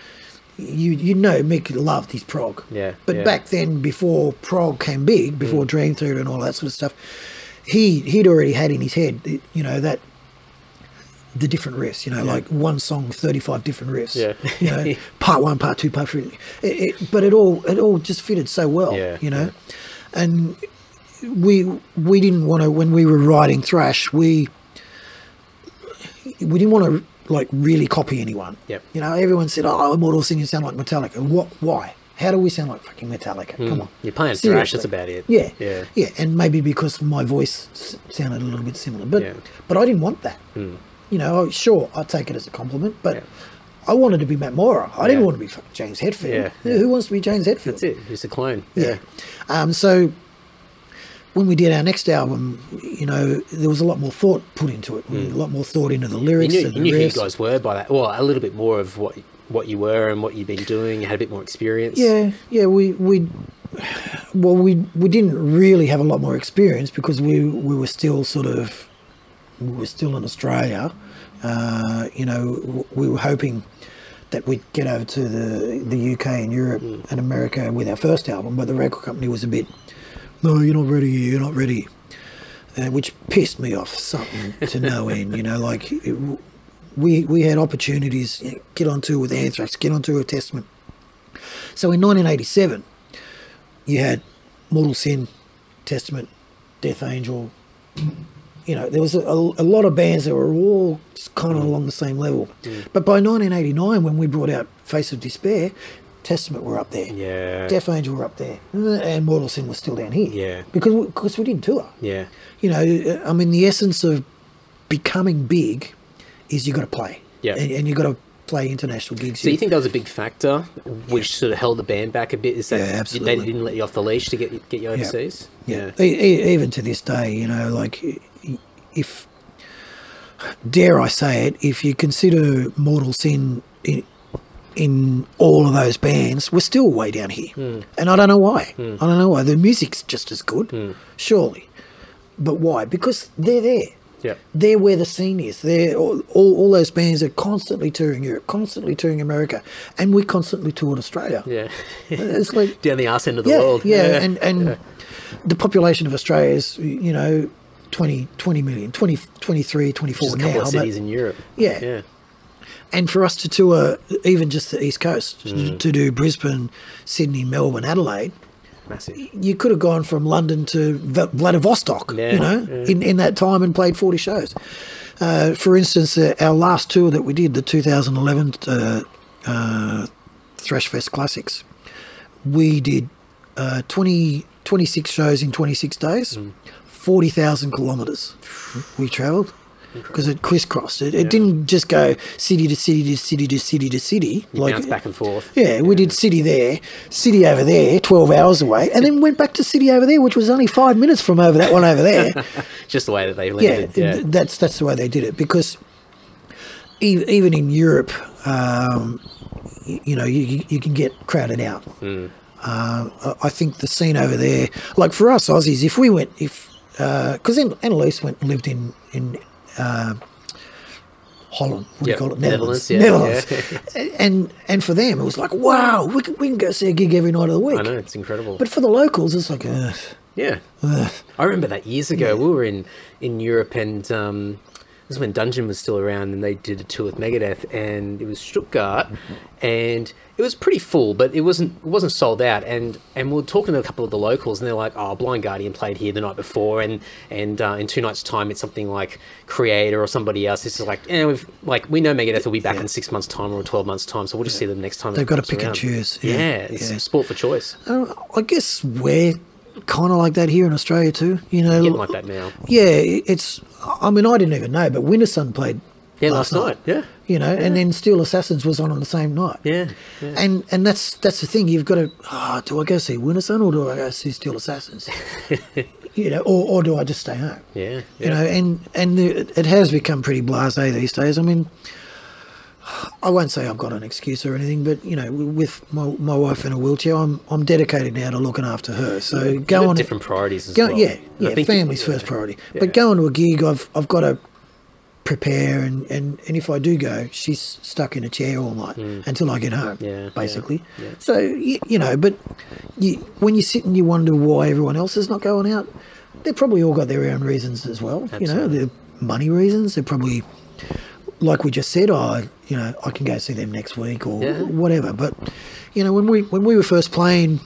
you know, Mick loved his prog. But back then, before prog came big, before Dream Theater and all that sort of stuff, he'd already had in his head, you know, that the different riffs, you know, like one song, 35 different riffs, you know, part 1, part 2, part 3. But it all just fitted so well, you know. And we didn't want to, when we were writing thrash, we didn't want to like really copy anyone. You know, everyone said, oh, Immortal Sin, you sound like Metallica. Why? How do we sound like fucking Metallica? Come on. You're playing thrash, that's about it. Yeah. And maybe because my voice sounded a little bit similar. But I didn't want that. You know, sure, I'd take it as a compliment, but I wanted to be Matt Maurer. I didn't want to be fucking James Hetfield. Who wants to be James Hetfield? That's it. He's a clone. So when we did our next album, you know, there was a lot more thought put into it. A lot more thought into the lyrics. You knew who you guys were by that. Well, a little bit more of what you were and what you'd been doing. You had a bit more experience. Yeah. We didn't really have a lot more experience because we were still in Australia. You know, we were hoping that we'd get over to the UK and Europe and America with our first album, but the record company was a bit, no, you're not ready, which pissed me off something to no end. You know, like we had opportunities, you know, get on tour with Anthrax, get on tour with Testament. So in 1987, you had Mortal Sin, Testament, Death Angel. You know, there was a lot of bands that were all kind of along the same level. But by 1989, when we brought out Face of Despair, Testament were up there. Death Angel were up there. And Mortal Sin was still down here. Because we didn't tour. You know, I mean, the essence of becoming big is you got to play. And you got to play international gigs. So you think that was a big factor which sort of held the band back a bit? Is that they didn't let you off the leash to get you overseas? Even to this day, you know, like, if, dare I say it, if you consider Mortal Sin in all of those bands, we're still way down here. And I don't know why. I don't know why. The music's just as good, surely. But why? Because they're there. They're where the scene is. All those bands are constantly touring Europe, constantly touring America, and we constantly toured Australia. It's like down the arse end of the world. And the population of Australia is, you know, 20 million, 23, 24 just now. A couple of cities in Europe. And for us to tour even just the East Coast, to do Brisbane, Sydney, Melbourne, Adelaide, massive. You could have gone from London to Vladivostok, you know, in that time and played 40 shows. For instance, our last tour that we did, the 2011 Thrashfest Classics, we did 26 shows in 26 days. 40,000 kilometres we travelled because it crisscrossed. It didn't just go city to city to city to city to city. You bounced back and forth. We did city there, city over there, 12 hours away, and then went back to city over there, which was only 5 minutes from that one over there. Just the way that they landed. That's the way they did it, because even in Europe, you know, you can get crowded out. I think the scene over there, like for us Aussies, because Annalise lived in Holland. What do you call it? Netherlands. Netherlands. Yeah. And for them, it was like, wow, we can go see a gig every night of the week. I know, it's incredible. But for the locals, it's like, yeah. I remember that years ago. We were in Europe, and this is when Dungeon was still around, and they did a tour with Megadeth, and it was Stuttgart, and it was pretty full, but it wasn't sold out. And we were talking to a couple of the locals, and they're like, "Oh, Blind Guardian played here the night before, and in 2 nights' time, it's something like Creator or somebody else." This is like, we know Megadeth will be back in 6 months' time or 12 months' time, so we'll just see them next time. They've got to pick and choose. Yeah, it's sport for choice. I guess we're kind of like that here in Australia too. Getting like that now. Yeah, it's. I mean, I didn't even know, but Winter Sun played. Last night. Yeah. And then Steel Assassins was on the same night. Yeah. And that's the thing. You've got to. Do I go see Winter Sun or do I go see Steel Assassins? Or do I just stay home? Yeah. And it has become pretty blasé these days. I mean, I won't say I've got an excuse or anything, but with my wife in a wheelchair, I'm dedicated now to looking after her. So go on. Different priorities as well. Yeah. Family's first priority. Yeah. But going to a gig, I've got to prepare, and if I do go, she's stuck in a chair all night until I get home. Yeah. Basically. Yeah. So but when you sit and you wonder why everyone else is not going out, they've probably all got their own reasons as well. Absolutely. They're money reasons. They're probably, like we just said, I can go see them next week or whatever. But when we were first playing,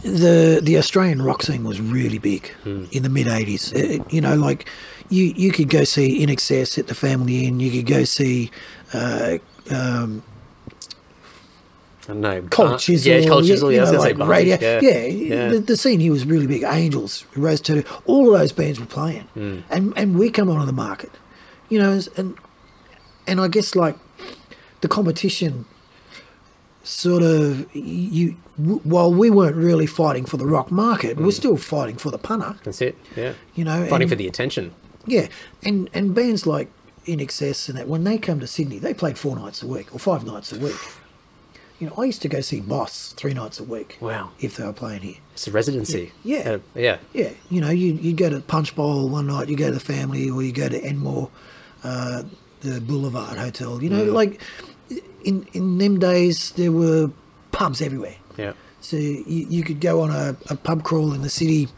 the Australian rock scene was really big in the mid '80s. Like you could go see In Excess at the Family Inn. You could go see I don't know. Cold Chisel. Yeah, Cold Chisel. I was going to say Barney. Radio. Yeah. The scene here was really big. Angels, Rose Tattoo, all of those bands were playing, and we come onto the market. And I guess like the competition sort of while we weren't really fighting for the rock market, we're still fighting for the punter. That's it. Yeah. Fighting for the attention. Yeah, and bands like In Excess and that, when they come to Sydney, they played 4 nights a week or 5 nights a week. I used to go see Boss 3 nights a week. Wow. If they were playing here. It's a residency. Yeah. Yeah. You go to Punch Bowl one night, you go to the Family, or you go to Enmore, the Boulevard Hotel. Like in them days, there were pubs everywhere. Yeah. So you could go on a pub crawl in the city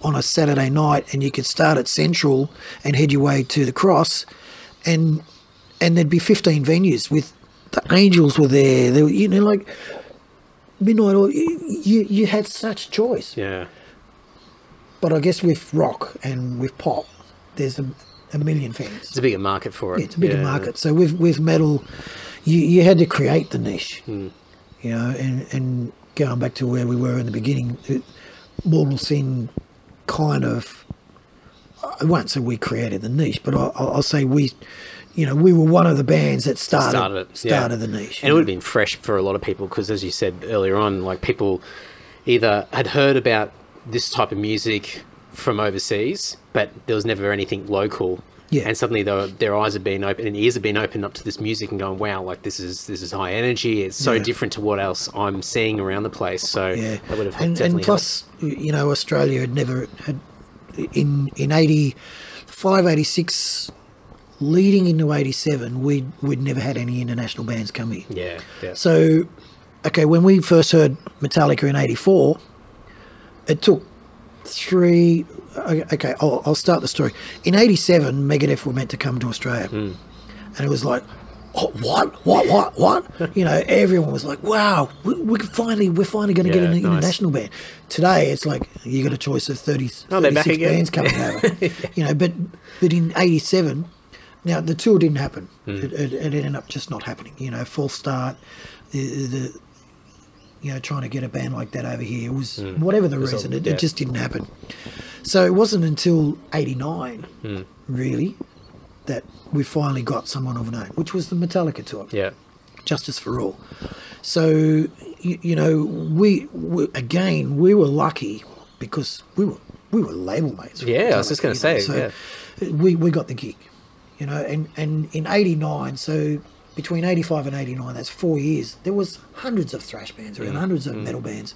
on a Saturday night, and you could start at Central and head your way to the Cross, and there'd be 15 venues with the Angels were there. They were, like Midnight Oil. You had such choice. Yeah. But I guess with rock and with pop, there's a million fans. It's a bigger market for it. Yeah, it's a bigger market. So with metal, you had to create the niche. And going back to where we were in the beginning, Mortal Sin kind of, I won't say we created the niche, but I'll say we were one of the bands that started the niche. And it would have been fresh for a lot of people because, as you said earlier on, like people either had heard about this type of music from overseas, but there was never anything local. Yeah. And suddenly their eyes have been open and ears have been opened up to this music and going, wow, like this is high energy. It's so different to what else I'm seeing around the place. So that would have definitely and plus, Australia had never had in 85, 86, leading into 87, we'd never had any international bands come here. Yeah. So, okay, when we first heard Metallica in 84, it took 3... Okay, I'll start the story. In 87, Megadeth were meant to come to Australia. And it was like, oh, what? Everyone was like, wow, we're finally going to get an international band. Today, it's like, you got a choice of 36 bands coming over. But in 87, now the tour didn't happen. It ended up just not happening. False start, the trying to get a band like that over here was whatever the reason, it just didn't happen. So it wasn't until 89, really, that we finally got someone of note, which was the Metallica tour. Yeah. Justice for All. So, we were lucky because we were label mates. Yeah, I was just going to say. So we got the gig, and in 89, so between 85 and 89, that's 4 years, there was hundreds of thrash bands around, hundreds of metal bands.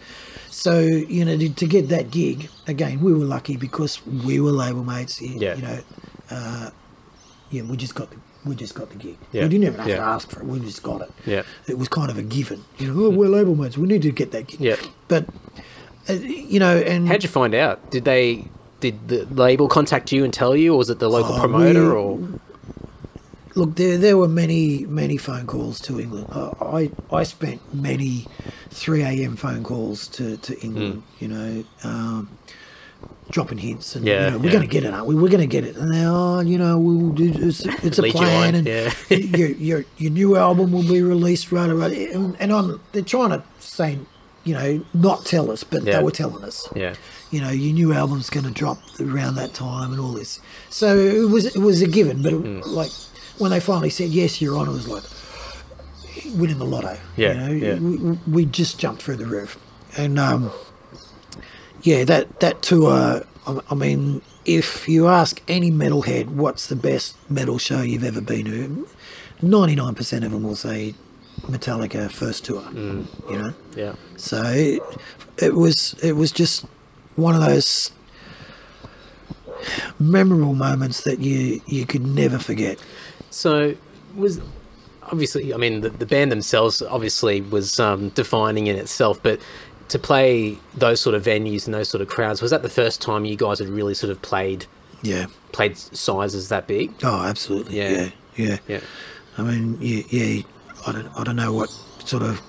So, to get that gig, again, we were lucky because we were label mates. We just got we just got the gig. Yeah. We didn't even have to ask for it. We just got it. Yeah. It was kind of a given. You know, we're label mates. We need to get that gig. Yeah. But, you know, and... How'd you find out? Did the label contact you and tell you, or was it the local promoter, or...? Look, there were many phone calls to England. I spent many 3 a.m. phone calls to England, you know, dropping hints, and you know, we're going to get it, aren't we? We're going to get it. And you know, we'll do it's a plan, and your new album will be released right. And they're trying to say, you know, not tell us, but they were telling us. Yeah. You know, your new album's going to drop around that time and all this. So it was a given, but like when they finally said yes, you're on, it was like winning the lotto. Yeah. You know, we just jumped through the roof, and that tour. I mean, if you ask any metalhead what's the best metal show you've ever been to, 99% of them will say Metallica first tour. You know. Yeah. So it was just one of those memorable moments that you could never forget. So was obviously, I mean, the band themselves obviously was defining in itself, but to play those sort of venues and those sort of crowds, was that the first time you guys had really sort of played sizes that big? Oh, absolutely. Yeah. I mean, I don't know what sort of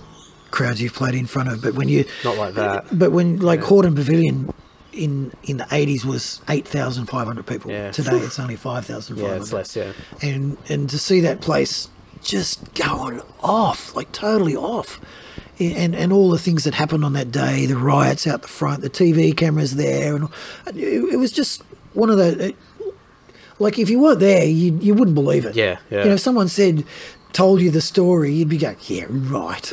crowds you've played in front of, but when you not like that. But when Hordern Pavilion in the 80s was 8,500 people. Yeah. Today it's only 5,500. Yeah, it's less. Yeah. And to see that place just going off, like totally off, and all the things that happened on that day, the riots out the front, the TV cameras there, and it was just one of the. Like if you weren't there, you wouldn't believe it. Yeah. You know, if someone told you the story, you'd be going, yeah, right.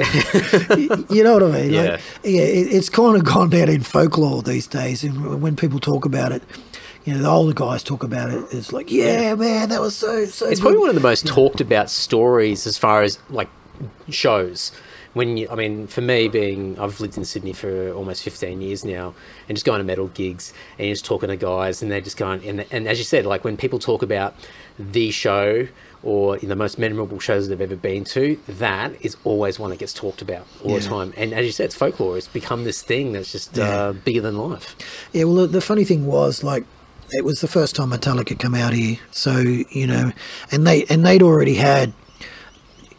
You know what I mean? Yeah. Like, it's kind of gone down in folklore these days, and when people talk about it, you know, the older guys talk about it, it's like, man, that was so it's good. Probably one of the most talked about stories as far as like shows. I mean, for me, I've lived in Sydney for almost 15 years now, and just going to metal gigs and just talking to guys, and they're just going, and as you said, like when people talk about the show or the most memorable shows they've ever been to, that is always one that gets talked about all the time. And as you said, it's folklore. It's become this thing that's just bigger than life. Yeah, well, the funny thing was, like, it was the first time Metallica come out here, so, you know, and they'd already had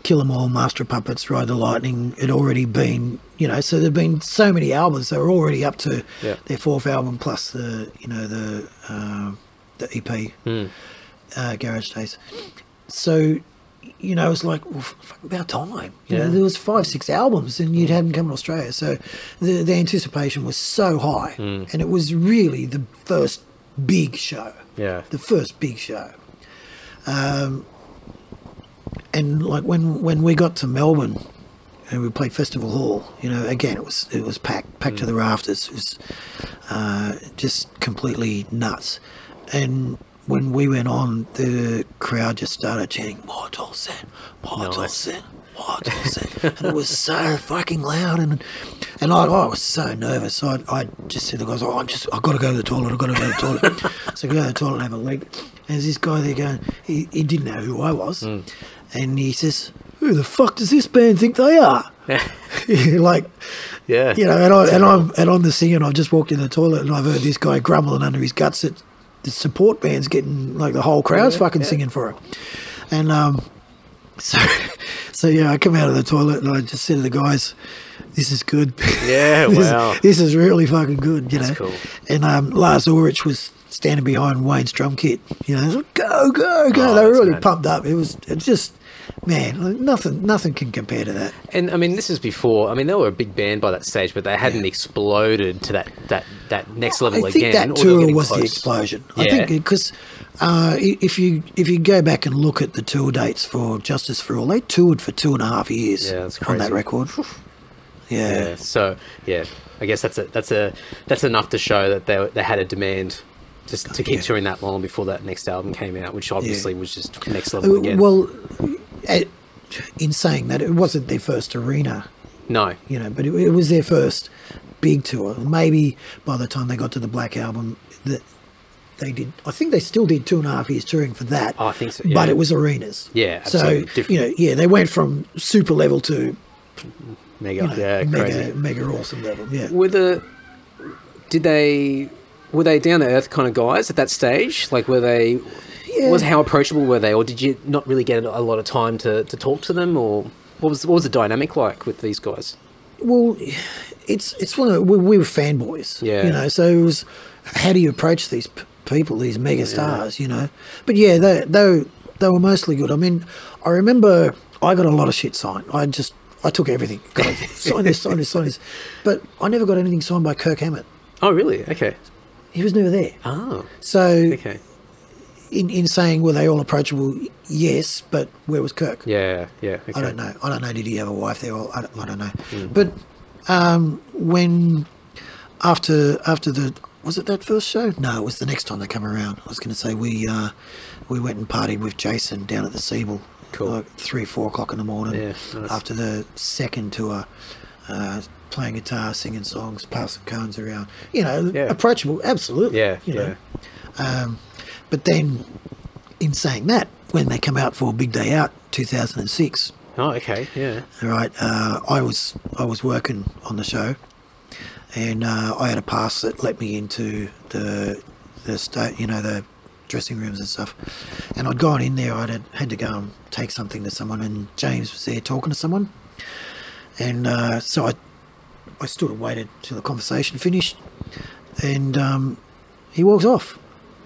Kill 'Em All, Master of Puppets, Ride the Lightning. It already been, you know, so there'd been so many albums. They were already up to their fourth album, plus the EP, Garage Days. So, you know, it's like, well, about time. You know, there was 5-6 albums, and you'd had them come to Australia. So the anticipation was so high, and it was really the first big show. Yeah, the first big show. And like when we got to Melbourne and we played Festival Hall, you know, again it was packed to the rafters. It was just completely nuts. And when we went on, the crowd just started chanting "Mortal Sin, Mortal Sin, Mortal Sin," and it was so fucking loud. And I was so nervous. So I just said to the guys, I've got to go to the toilet. I've got to go to the toilet. So I go to the toilet and have a leak. And there's this guy there going, he didn't know who I was. And he says, "Who the fuck does this band think they are?" Like, you know, and I'm the singer, and I just walked in the toilet and I've heard this guy grumbling under his guts that the support band's getting, like, the whole crowd's singing for him. And so I come out of the toilet and I just said to the guys, "This is good." Yeah, wow. This is really fucking good, you know. That's cool. And Lars Ulrich was standing behind Wayne's drum kit, you know, like, go. They were really pumped up. It's just, man, nothing can compare to that. And I mean, this is before. I mean, they were a big band by that stage, but they hadn't exploded to that next level again. I think that tour was the explosion. I think because if you go back and look at the tour dates for Justice for All, they toured for 2.5 years on that record. Yeah. So I guess that's enough to show that they had a demand just to keep touring that long before that next album came out, which obviously was just next level again. Well, in saying that, it wasn't their first arena. No. You know, but it was their first big tour. Maybe by the time they got to the Black Album, they did. I think they still did 2.5 years touring for that. Oh, I think so. Yeah. But it was arenas. Yeah, absolutely. So different. they went from super level to Mega, crazy. mega awesome level. Yeah. Were they down to earth kind of guys at that stage? Like, were they? Yeah. How approachable were they, or did you not really get a lot of time to talk to them, or what was the dynamic like with these guys? Well, it's one of we were fanboys. Yeah. So it was, how do you approach these people, these mega stars? But yeah, they were mostly good. I mean, I remember I got a lot of shit signed. I took everything. Sign this. But I never got anything signed by Kirk Hammett. Oh, really? Okay. He was never there. Oh. So, okay. In saying, were they all approachable? Yes, but where was Kirk? Yeah. Okay. I don't know. Did he have a wife there? Or, I don't know. Mm. But when after the, was it that first show? No, it was the next time they come around. I was going to say we went and partied with Jason down at the Siebel. Cool. Like 3 or 4 o'clock in the morning. Yeah, nice. After the second tour, playing guitar, singing songs, passing cones around. Approachable, absolutely. Yeah. But then, in saying that, when they come out for Big Day Out 2006. Oh, okay. Yeah. All right. I was working on the show, and I had a pass that let me into the dressing rooms and stuff. And I'd gone in there. I had to go and take something to someone, and James was there talking to someone. And so I stood and waited till the conversation finished, and he walked off.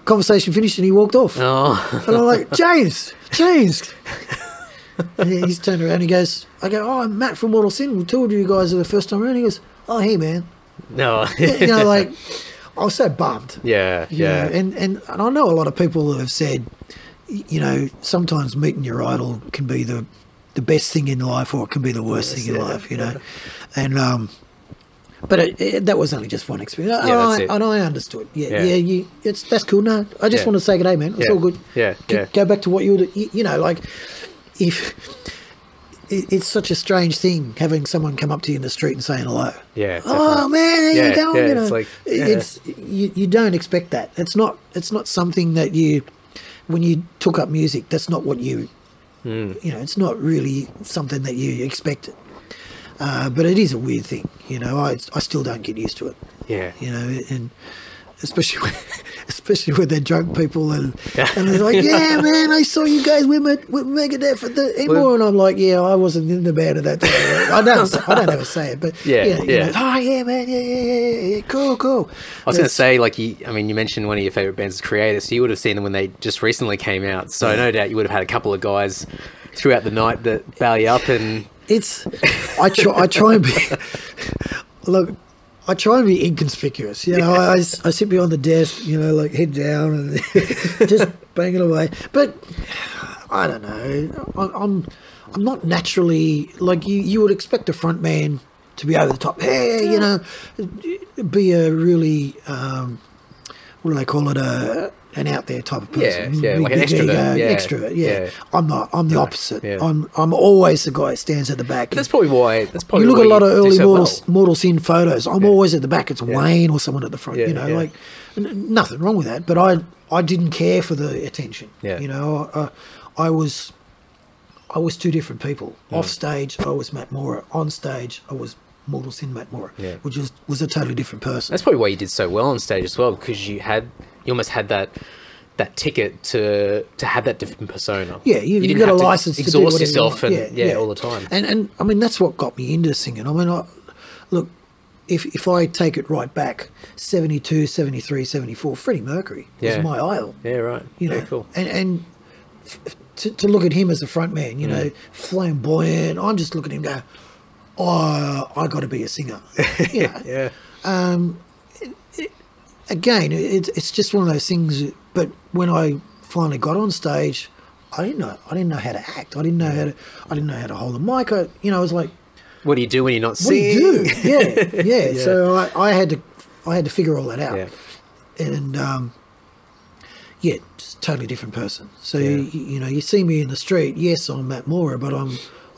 Conversation finished and he walked off. Oh. And I'm like, James. And he's turned around and he goes, oh, I'm Matt from Mortal Sin. We toured you guys the first time around. He goes, oh, hey, man. No. Like, I was so bummed. Yeah. And I know a lot of people have said, sometimes meeting your idol can be the best thing in life, or it can be the worst thing in life, And but that was only just one experience. And I understood. That's cool. No, I just want to say good day, man. It's all good. Yeah. Go back to what you would, like, if it's such a strange thing having someone come up to you in the street and saying hello. Yeah. Definitely. Oh man, how you going? Yeah, it's like, it's you don't expect that. It's not something that when you took up music, that's not what you. It's not really something that you expected. But it is a weird thing, I still don't get used to it. Yeah. And especially when they're drunk people and they're like, yeah, man, I saw you guys with Megadeth at the Emo, and I'm like, yeah, I wasn't in the band at that time. I don't ever say it, but oh yeah, man, yeah, cool. I was going to say, like, you mentioned one of your favorite bands is Creator, so you would have seen them when they just recently came out. So no doubt you would have had a couple of guys throughout the night that bail you up and. I try and be look. I try and be inconspicuous. I sit behind the desk, like head down and just banging away. But I don't know. I'm not naturally like you would expect a front man to be over the top. Hey, be a really what do they call it? An out there type of person. Yeah, like an extrovert. Extrovert. Yeah. I'm not. I'm the opposite. Yeah. I'm always the guy that stands at the back. That's probably why. You look at a lot of early Mortal Sin photos. I'm always at the back. It's Wayne or someone at the front. Like nothing wrong with that. But I didn't care for the attention. Yeah. I was two different people. Off stage, I was Matt Maurer. On stage, I was Mortal Sin Matt Maurer, which was a totally different person. That's probably why you did so well on stage as well, because you almost had that ticket to have that different persona. Yeah, you got a license to exhaust yourself all the time. And I mean, that's what got me into singing. I mean, look, if I take it right back, 72, 73, 74, Freddie Mercury was my idol. Yeah, right. Very cool. And to look at him as a front man, flamboyant, I'm just looking at him going, oh, I got to be a singer. Yeah. Again, it's just one of those things. But when I finally got on stage, I didn't know how to act. I didn't know how to hold a mic. I was like, what do you do when you're not singing? What do you do? Yeah. So I had to figure all that out. Yeah. And just totally different person. So you see me in the street. Yes, I'm Matt Maurer, but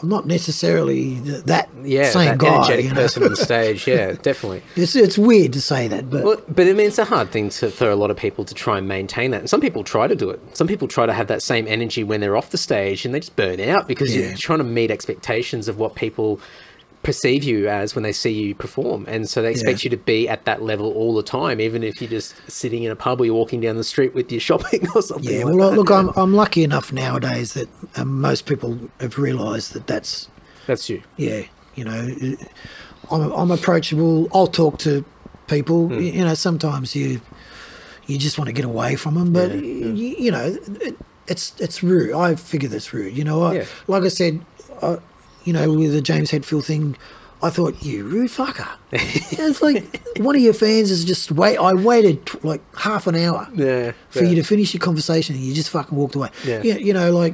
I'm not necessarily that same that guy, energetic person on stage. Yeah, definitely. It's weird to say that, but But I mean, it's a hard thing for a lot of people to try and maintain that. And some people try to do it. Some people try to have that same energy when they're off the stage, and they just burn out because you're trying to meet expectations of what people perceive you as when they see you perform, and so they expect you to be at that level all the time, even if you're just sitting in a pub or you're walking down the street with your shopping or something. Yeah, like well, that. look, I'm lucky enough nowadays that most people have realised that that's you. Yeah, you know, I'm approachable. I'll talk to people. You know, sometimes you just want to get away from them, but you know, it's rude. I figure that's rude. You know, like I said. You know, with the James Hetfield thing, I thought, you rude fucker. It's like one of your fans is just I waited like half an hour for you to finish your conversation, and you just fucking walked away. Yeah. You know, like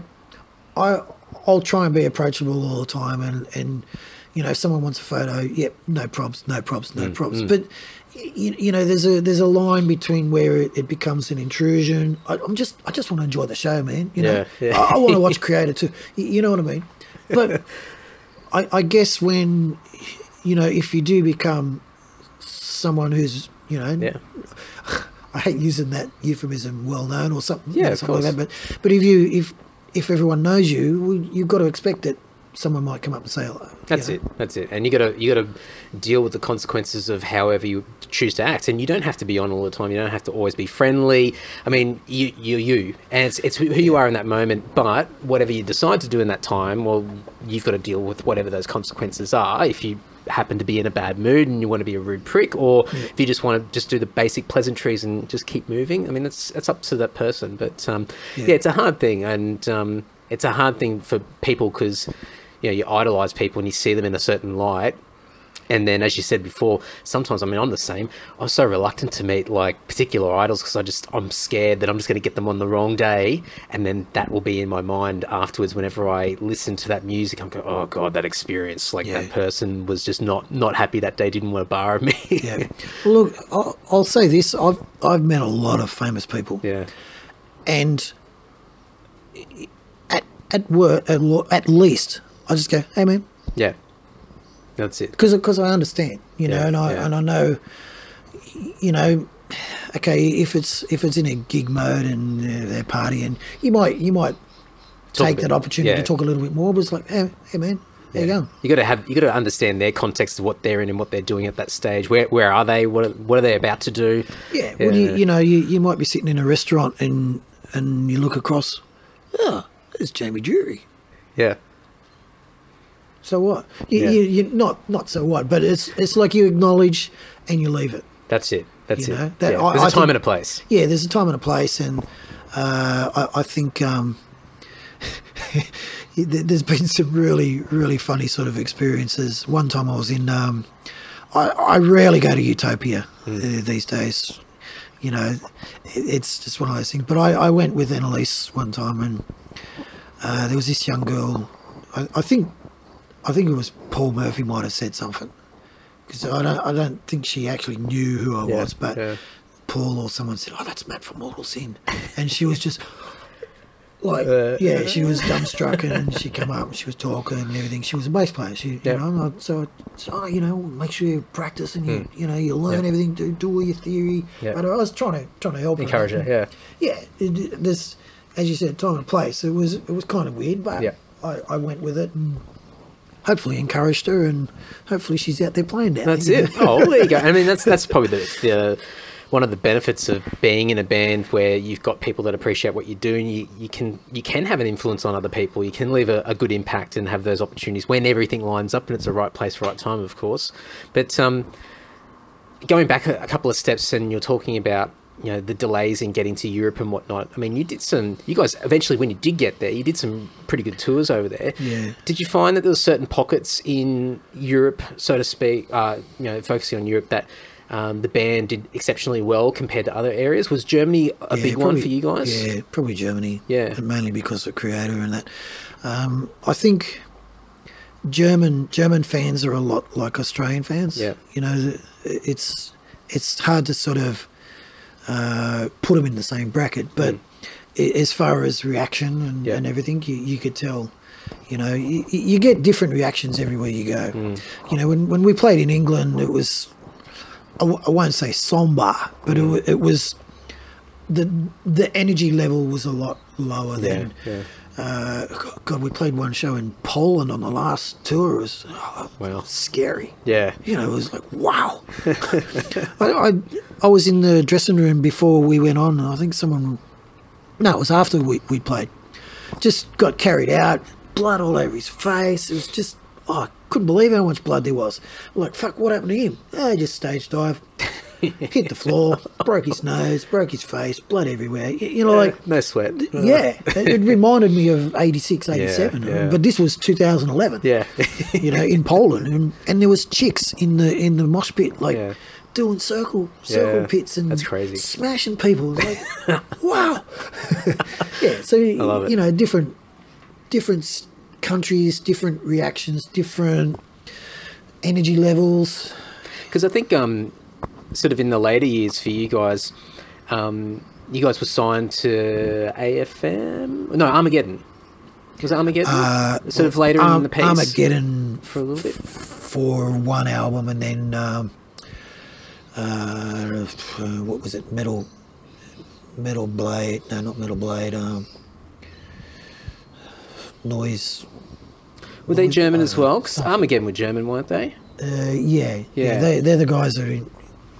I'll try and be approachable all the time, and you know, if someone wants a photo, no probs. But you know, there's a line between where it becomes an intrusion. I just want to enjoy the show, man. You know, I want to watch creator too. You know what I mean? But I guess when, you know, if you do become someone who's, you know, I hate using that euphemism, well known or something, something like that. But if everyone knows you, you've got to expect that someone might come up and say hello. That's it. And you gotta deal with the consequences of however you choose to act. And you don't have to be on all the time. You don't have to always be friendly. I mean, you, and it's who you are in that moment. But whatever you decide to do in that time, well, you've got to deal with whatever those consequences are. If you happen to be in a bad mood and you want to be a rude prick, or if you just want to just do the basic pleasantries and just keep moving, I mean, it's up to that person. But it's a hard thing, and it's a hard thing for people because, you know, you idolize people and you see them in a certain light. And then, as you said before, sometimes, I mean, I'm the same. I'm so reluctant to meet, like, particular idols because I'm scared that I'm just going to get them on the wrong day. And then that will be in my mind afterwards whenever I listen to that music. I'm going, oh, God, that experience. Like, that person was just not happy that day, didn't want to borrow me. Well, look, I'll say this. I've met a lot of famous people. Yeah. And at work, at least, I just go, hey, man. Yeah. That's it. Because I understand, you know, and I know, you know, okay, if it's in a gig mode and they're partying, you might take that opportunity to talk a little bit more. But it's like, hey man, there you go. You got to understand their context of what they're in and what they're doing at that stage. Where are they? What are they about to do? Yeah. Well, you know, you might be sitting in a restaurant and you look across. Oh, there's Jamie Drury. Yeah. So what? You not so what, but it's like you acknowledge and you leave it. That's it. That's you it. Know? There's a time and a place. Yeah, there's a time and a place, and I think there's been some really, really funny sort of experiences. One time I was in, I rarely go to Utopia these days. You know, it's just one of those things. But I went with Annalise one time, and there was this young girl. I think it was Paul Murphy might have said something, because I don't think she actually knew who I was, but Paul or someone said, "Oh, that's Matt from Mortal Sin," and she was just like, she was dumbstruck, and she came up and she was talking and everything. She was a bass player, you know, so you know, make sure you practice and you know you learn everything, do all your theory. But I was trying to help encourage her. This, as you said, time and place. It was kind of weird, but I went with it and hopefully encouraged her, and hopefully she's out there playing now. That's it. Oh, well, there you go. I mean, that's probably the one of the benefits of being in a band where you've got people that appreciate what you do, and you can have an influence on other people. You can leave a good impact and have those opportunities when everything lines up and it's the right place, right time, of course. But going back a couple of steps, and you're talking about, you know, the delays in getting to Europe and whatnot. I mean, you guys eventually, when you did get there, you did some pretty good tours over there. Yeah. Did you find that there were certain pockets in Europe, so to speak, you know, focusing on Europe, that the band did exceptionally well compared to other areas? Was Germany a big one for you guys? Yeah, probably Germany. Yeah. And mainly because of Creator and that. I think German fans are a lot like Australian fans. Yeah. You know, it's hard to sort of put them in the same bracket, but as far as reaction and everything, you could tell You know, you get different reactions everywhere you go. You know, when we played in England, it was, I won't say somber, but it was, the energy level was a lot lower than. God, we played one show in Poland on the last tour. It was scary. Yeah. You know, it was like, wow. I was in the dressing room before we went on, and I think it was after we played, just got carried out, blood all over his face. It was just, I couldn't believe how much blood there was. I'm like, fuck, what happened to him? Just stage dive. Hit the floor, broke his nose, broke his face, blood everywhere. You know, like... No sweat. Yeah. It reminded me of 86, 87. Yeah. But this was 2011. Yeah. You know, in Poland. And there was chicks in the mosh pit, like, doing circle pits and... That's crazy. Smashing people. Like, wow. Yeah, so, I love it. You know, different countries, different reactions, different energy levels. Because I think... sort of in the later years for you guys were signed to AFM? No, Armageddon. Was it Armageddon? Sort of later in the piece? Armageddon for a little bit? For one album, and then, what was it? Metal Blade. No, not Metal Blade. Noise. Were they German as well? Because Armageddon were German, weren't they? Yeah. They're the guys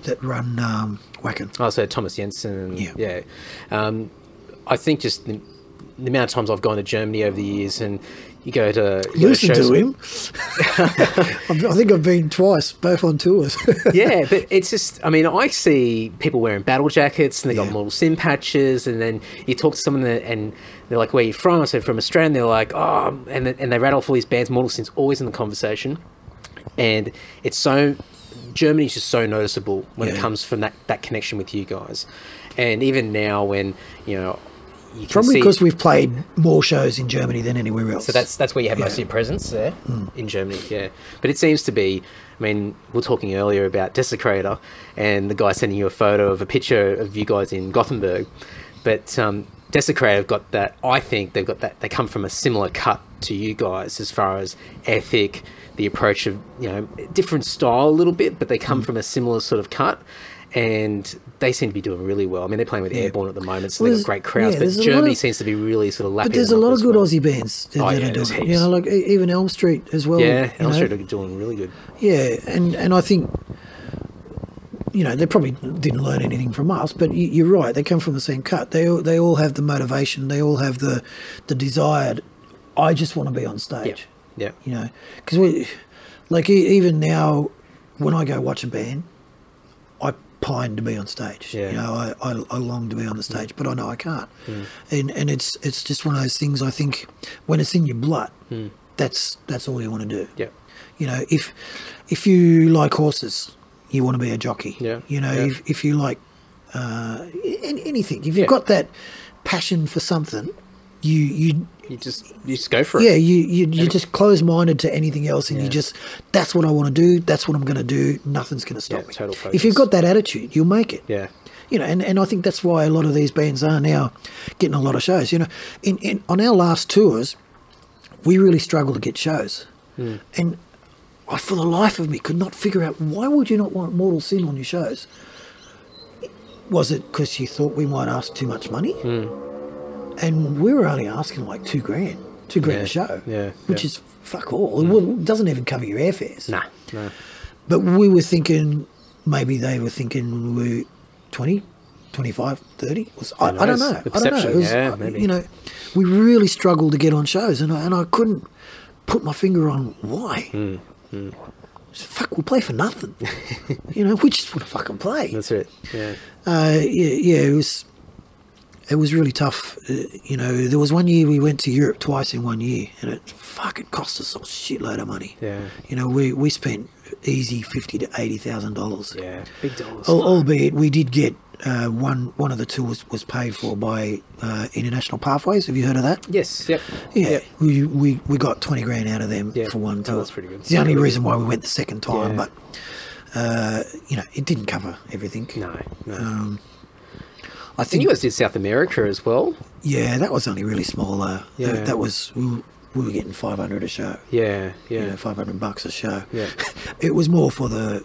that run Wacken. Oh, so Thomas Jensen. Yeah. I think just the amount of times I've gone to Germany over the years, and you go to... Listen to him. I think I've been twice, both on tours. Yeah, but it's just... I mean, I see people wearing battle jackets, and they got Mortal Sin patches, and then you talk to someone and they're like, where are you from? I said, from Australia, and they're like, oh... And they rattle off all these bands. Mortal Sin's always in the conversation. And it's so... Germany's just so noticeable when it comes from that connection with you guys. And even now when, you know, you can probably because we've played more shows in Germany than anywhere else. So that's where you have most of your presence there, in Germany, But it seems to be, I mean, we were talking earlier about Desecrator and the guy sending you a photo of a picture of you guys in Gothenburg. But Desecrator have got that, I think they've got that, they come from a similar cut to you guys as far as ethic, the approach of, you know, different style a little bit, but they come from a similar sort of cut, and they seem to be doing really well. I mean, they're playing with Airborne at the moment, so they've got great crowds, but Germany seems to be really sort of lapping. But there's a lot of good Aussie bands that are doing it. You know, like even Elm Street as well. Yeah, Elm Street are doing really good. Yeah, and I think, you know, they probably didn't learn anything from us, but you're right, they come from the same cut. They all have the motivation, they all have the desire. I just want to be on stage. Yeah. You know, because like even now, when I go watch a band, I pine to be on stage. Yeah. You know, I long to be on the stage, but I know I can't. And it's just one of those things. I think when it's in your blood, that's all you want to do. Yeah. You know, if you like horses, you want to be a jockey. Yeah. You know, if you like anything, if you've got that passion for something, you just go for it. Yeah, you're just closed-minded to anything else, and you just, that's what I want to do, that's what I'm going to do, nothing's going to stop me. Total focus. If you've got that attitude, you'll make it. Yeah. You know, and I think that's why a lot of these bands are now getting a lot of shows. You know, on our last tours, we really struggled to get shows. And I, for the life of me, could not figure out, why would you not want Mortal Sin on your shows? Was it because you thought we might ask too much money? And we were only asking like $2,000 a show, which is fuck all. It doesn't even cover your airfares. No. But we were thinking, maybe they were thinking we were 20, 25, 30. I don't know. The perception, I don't know. Maybe. You know, we really struggled to get on shows, and I couldn't put my finger on why. Fuck, we'll play for nothing. You know, we just want to fucking play. That's it. Yeah. It was really tough. You know, there was one year we went to Europe twice in 1 year, and it cost us a shitload of money. Yeah. You know, we spent easy $50,000 to $80,000. Yeah, big dollars. Albeit we did get one of the tours was paid for by International Pathways. Have you heard of that? Yes. Yep. Yeah. Yep. We got $20,000 out of them for one tour. That's pretty good. It's the only reason why we went the second time, but you know, it didn't cover everything. No. I think you guys did South America as well. Yeah, that was only really small. That was we were getting 500 a show. Yeah, yeah. You know, $500 a show. Yeah. It was more for the,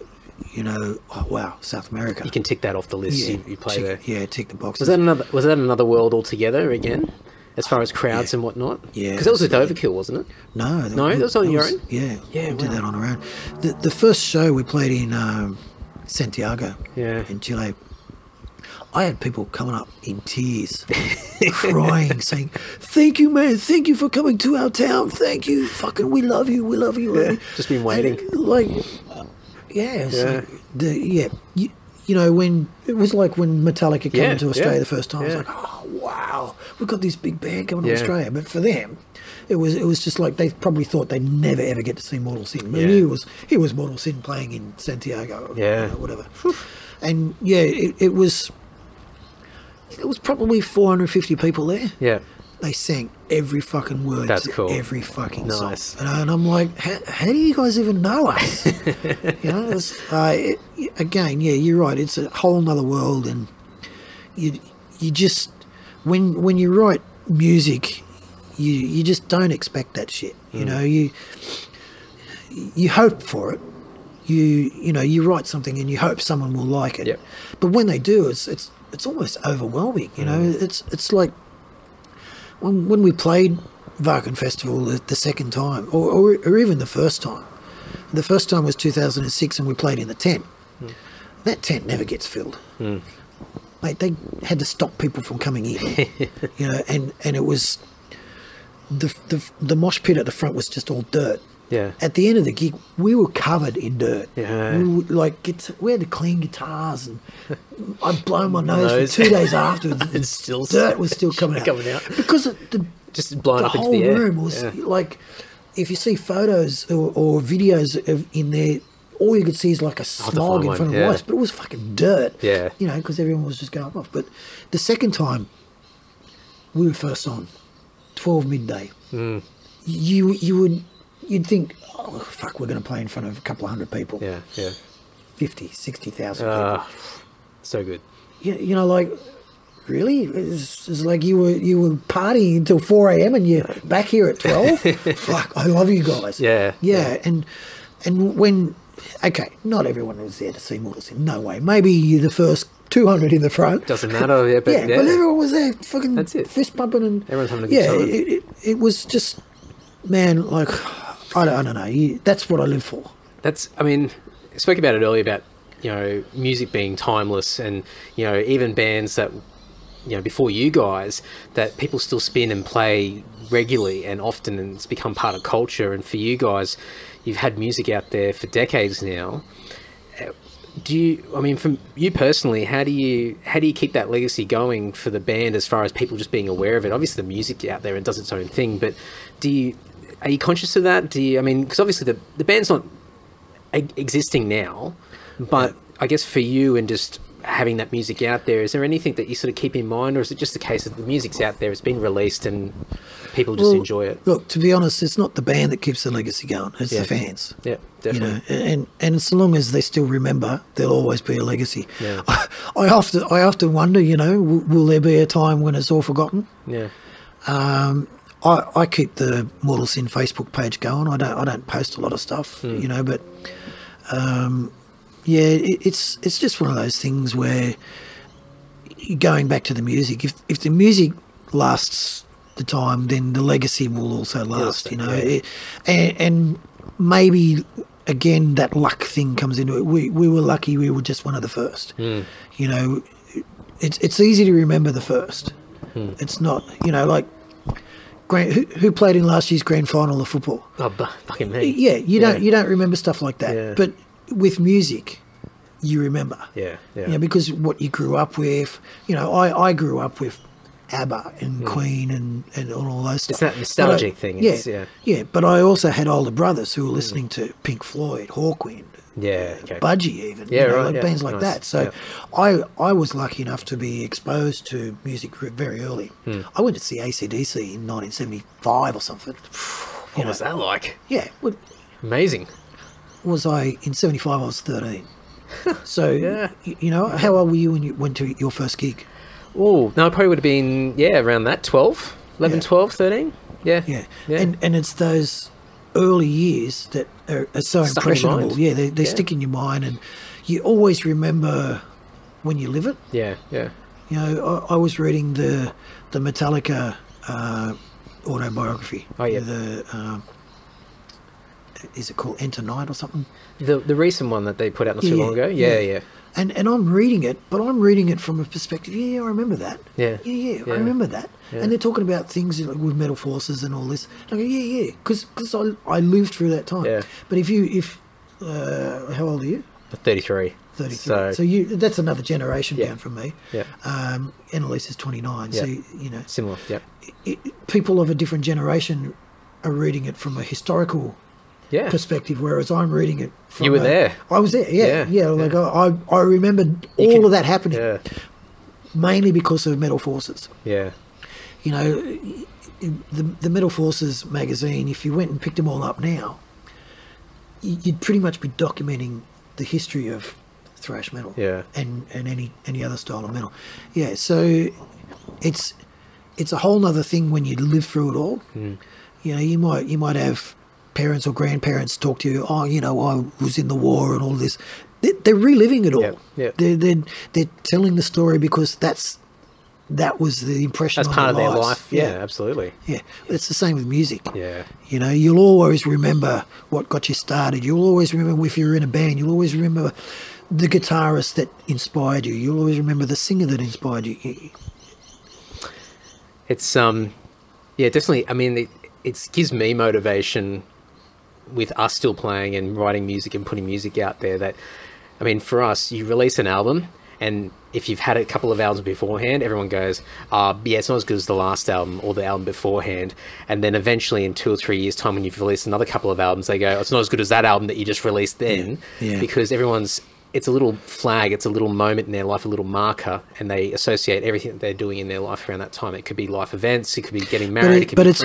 you know, oh wow, South America. You can tick that off the list. Yeah, You play there. Yeah, tick the boxes. Was that another world altogether again, as far as crowds and whatnot? Yeah, because that was with Overkill, wasn't it? No, that was on your own. Yeah, yeah, we did that on our own. The first show we played in Santiago, in Chile. I had people coming up in tears, crying, saying, "Thank you, man. Thank you for coming to our town. Thank you. Fucking, we love you. We love you." Yeah, just been waiting. And, like, like you know, when it was like when Metallica came to Australia the first time, I was like, "Oh wow, we've got this big band coming to Australia." But for them, it was just like they probably thought they'd never ever get to see Mortal Sin. But he was Mortal Sin playing in Santiago, or, you know, whatever. And it was probably 450 people there. Yeah. They sang every fucking word. That's cool. Every fucking song. And I'm like, how do you guys even know us? You know, again, you're right. It's a whole nother world, and you just when you write music, you just don't expect that shit. You know, you hope for it. You know, you write something and you hope someone will like it. Yep. But when they do, it's almost overwhelming. You know, it's like when we played Wacken Festival the second time, or even the first time. The first time was 2006, and we played in the tent. That tent never gets filled. Mate, they had to stop people from coming in. You know, and it was the mosh pit at the front was just all dirt. Yeah. At the end of the gig, we were covered in dirt. Yeah. We were, like, we had to clean guitars, and I'd blown my nose for 2 days afterwards. And still dirt was still coming out. Because just blowing up into the air. The whole room was like, if you see photos or videos in there, all you could see is like a smog in front of lights, but it was fucking dirt. Yeah. You know, because everyone was just going off. But the second time, we were first on, 12 midday. You'd think, oh, fuck, we're going to play in front of a couple of hundred people. Yeah, yeah. 50, 60,000 people. So good. Yeah, you know, like, really? It's like you were partying until 4 a.m. and you're back here at 12? Fuck, I love you guys. Yeah. Yeah, and when, okay, not everyone was there to see Mortal Sin. No way. Maybe the first 200 in the front. Doesn't matter. But everyone was there fucking fist pumping. And everyone's having a good time. It was just, man, like, I don't know. That's what I live for. I mean, I spoke about it earlier about, you know, music being timeless, and, you know, even bands that, you know, before you guys, that people still spin and play regularly and often, and it's become part of culture. And for you guys, you've had music out there for decades now. I mean, from you personally, how do you keep that legacy going for the band, as far as people just being aware of it? Obviously the music out there and does its own thing, but are you conscious of that? I mean, because obviously the band's not existing now, but I guess for you and just having that music out there, is there anything that you sort of keep in mind, or is it just a case that the music's out there, it's been released, and people just enjoy it? Look, to be honest, it's not the band that keeps the legacy going, it's the fans. Yeah, definitely. You know, and so long as they still remember, there'll always be a legacy. Yeah. I often wonder, you know, will there be a time when it's all forgotten? Yeah. I keep the Mortal Sin Facebook page going. I don't post a lot of stuff, you know, but it's just one of those things where, going back to the music, if the music lasts the time, then the legacy will also last, you know. And maybe again that luck thing comes into it. We were lucky; we were just one of the first. You know, it's easy to remember the first. It's not, you know, like. Who played in last year's grand final of football? Oh, fucking me. Yeah, you don't remember stuff like that. Yeah. But with music, you remember. Yeah, yeah. You know, because what you grew up with. You know, I grew up with ABBA and Queen and all those stuff. It's that nostalgic thing. Yeah, but I also had older brothers who were listening to Pink Floyd, Hawkwind, Budgie even. Yeah, you know, right. Like bands like that. So I was lucky enough to be exposed to music very early. I went to see AC/DC in 1975 or something. What was that like? Yeah. Amazing. Was I in 75? I was 13. So, you know, how old were you when you went to your first gig? Oh, no, I probably would have been, around that, 12, 11, 12, 13. Yeah. Yeah. Yeah. And it's those early years that are so Stuck in your impressionable. mind. Yeah, they Yeah. stick in your mind, and you always remember when you live it. Yeah, yeah. You know, I was reading the Metallica autobiography. Oh, yeah. Is it called Enter Night or something? The recent one that they put out not too long ago? Yeah. And I'm reading it, but I'm reading it from a perspective, I remember that. Yeah. I remember that. Yeah. And they're talking about things like with Metal Forces and all this. I go, because I lived through that time. Yeah. But how old are you? 33. 33. So that's another generation Yeah. down from me. Yeah. Annalise is 29. Yeah. So, you know. Similar, yeah. People of a different generation are reading it from a historical perspective, whereas I'm reading it from You were there. I was there, yeah. Like I remembered of that happening, mainly because of Metal Forces. Yeah. You know, the Metal Forces magazine, if you went and picked them all up now, you'd pretty much be documenting the history of thrash metal, and any other style of metal. Yeah, so it's a whole nother thing when you live through it all. You know, you might have parents or grandparents talk to you, I was in the war and all this. They're reliving it all. Yeah. They're telling the story because that was the impression. That's part of their life. Yeah, absolutely. Yeah, it's the same with music. Yeah. You know, you'll always remember what got you started. You'll always remember if you're in a band. You'll always remember the guitarist that inspired you. You'll always remember the singer that inspired you. It's definitely. I mean, it gives me motivation with us still playing and writing music and putting music out there. That, I mean, for us, you release an album, and if you've had a couple of albums beforehand, everyone goes, it's not as good as the last album or the album beforehand. And then eventually in 2 or 3 years' time, when you've released another couple of albums, they go, it's not as good as that album that you just released then. Yeah. Because it's a little flag, it's a little moment in their life, a little marker, and they associate everything that they're doing in their life around that time. It could be life events, it could be getting married, it's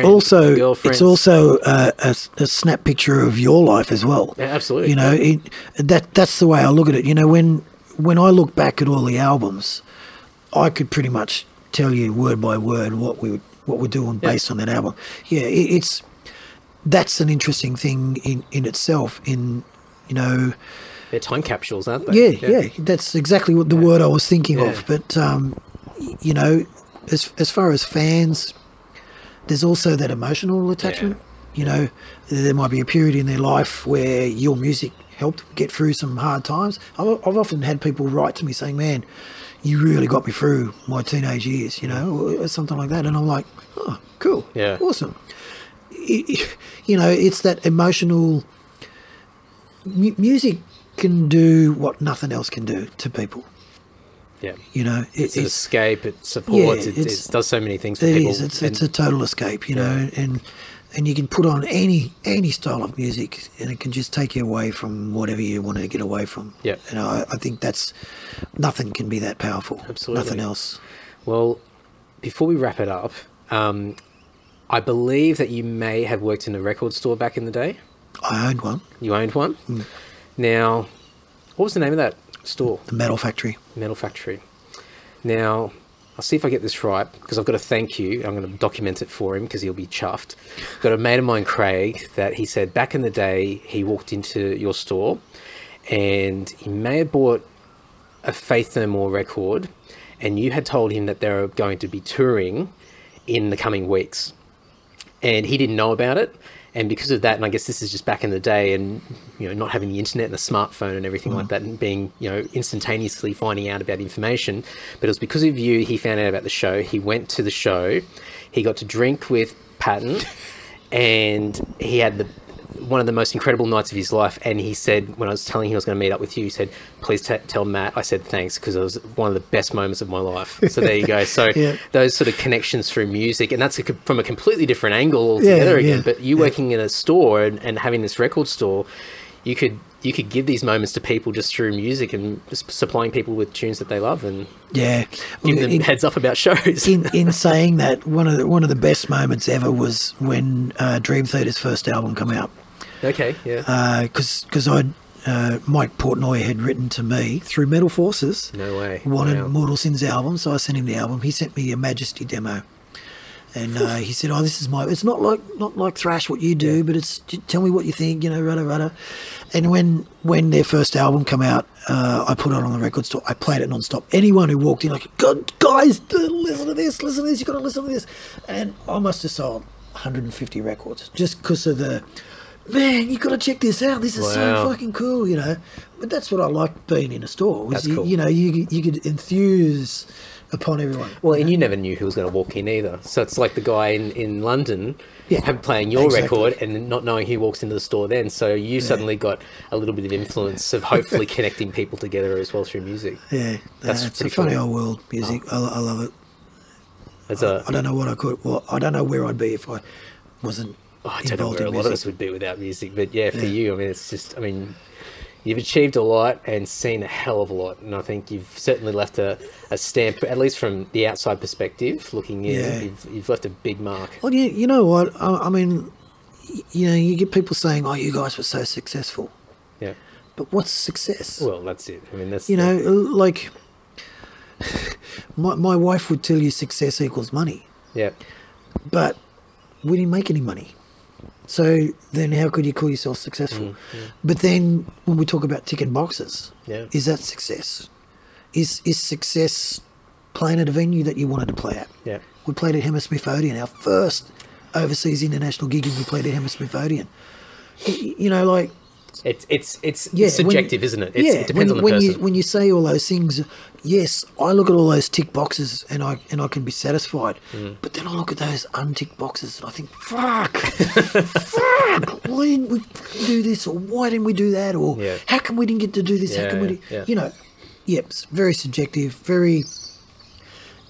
also a snap picture of your life as well. Yeah, absolutely. You know, that's the way I look at it. You know, when I look back at all the albums, I could pretty much tell you word by word what we're doing based on that album. Yeah, that's an interesting thing in itself. They're time capsules, aren't they? Yeah. That's exactly what the word I was thinking of. But, you know, as far as fans, there's also that emotional attachment. You know, there might be a period in their life where your music helped get through some hard times. I've often had people write to me saying, man, you really got me through my teenage years, you know, or something like that. And I'm like, oh, cool. Yeah. Awesome. You know, it's that emotional music can do what nothing else can do to people. Yeah. You know, it's an escape, it supports, it does so many things for people. It's a total escape, you know, and you can put on any style of music and it can just take you away from whatever you want to get away from. Yeah. And I think nothing can be that powerful. Absolutely. Nothing else. Well, before we wrap it up, I believe that you may have worked in a record store back in the day. I owned one. You owned one? Now, what was the name of that store? The Metal Factory. Metal Factory. Now, I'll see if I get this right, because I've got to thank you. I'm going to document it for him because he'll be chuffed. I've got a mate of mine, Craig, that he said back in the day he walked into your store and he may have bought a Faith No More record, and you had told him that they were going to be touring in the coming weeks. And he didn't know about it. And because of that, and I guess this is just back in the day, and you know, not having the internet and a smartphone and everything like that, and being, you know, instantaneously finding out about information. But it was because of you he found out about the show. He went to the show, he got to drink with Patton, and he had one of the most incredible nights of his life. And he said, when I was telling him I was going to meet up with you, he said, please tell Matt I said thanks, because it was one of the best moments of my life. So there you go. So those sort of connections through music, and that's from a completely different angle altogether again. But you working in a store and having this record store, you could give these moments to people just through music and just supplying people with tunes that they love, and giving them heads up about shows. in saying that, one of the best moments ever was when Dream Theater's first album came out. Okay, yeah. Because Mike Portnoy had written to me through Metal Forces. No way. Wanted Mortal Sin's album, so I sent him the album. He sent me a Majesty demo. And he said, "Oh, this is it's not like thrash what you do, but it's tell me what you think, rudder." And when their first album came out, I put it on the record store. I played it non-stop. Anyone who walked in, like, God, guys, listen to this, you got to listen to this. And I must have sold 150 records just because of man, you got to check this out. This is so fucking cool, But that's what I like being in a store. Was that's cool. You could enthuse upon everyone. Well, and you never knew who was going to walk in either. So it's like the guy in London playing your record and not knowing who walks into the store then. So you suddenly got a little bit of influence of hopefully connecting people together as well through music. Yeah, it's a funny old world, music. I love it. I don't know what I could. Well, I don't know where I'd be if I wasn't. I don't know where a lot of us would be without music. But yeah, for you, I mean, it's just, you've achieved a lot and seen a hell of a lot, and I think you've certainly left a stamp, at least from the outside perspective, looking in. Yeah. You've left a big mark. Well, you know what? I mean, you get people saying, "Oh, you guys were so successful." Yeah. But what's success? Well, that's it. I mean, that's like my wife would tell you success equals money. Yeah. But we didn't make any money. So then how could you call yourself successful? But then when we talk about ticking boxes, is that success? Is success playing at a venue that you wanted to play at? Yeah. We played at Hammersmith Odeon, our first overseas international gig, and we played at Hammersmith Odeon. Like... It's subjective, isn't it? It depends on the person. When you say all those things, yes, I look at all those tick boxes and I can be satisfied. But then I look at those unticked boxes and I think, fuck, why didn't we do this, or why didn't we do that, or how come we didn't get to do this? How come we? It's very subjective. Very.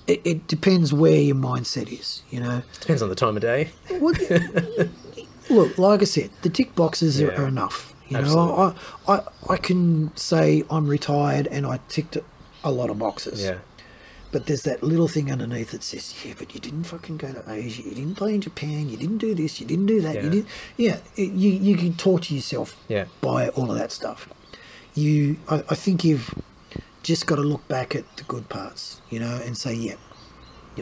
It depends where your mindset is. Depends on the time of day. Look, like I said, the tick boxes are enough. I can say I'm retired and I ticked a lot of boxes. Yeah. But there's that little thing underneath that says, but you didn't fucking go to Asia, you didn't play in Japan, you didn't do this, you didn't do that, you didn't. You can torture yourself by all of that stuff. I think you've just got to look back at the good parts, and say,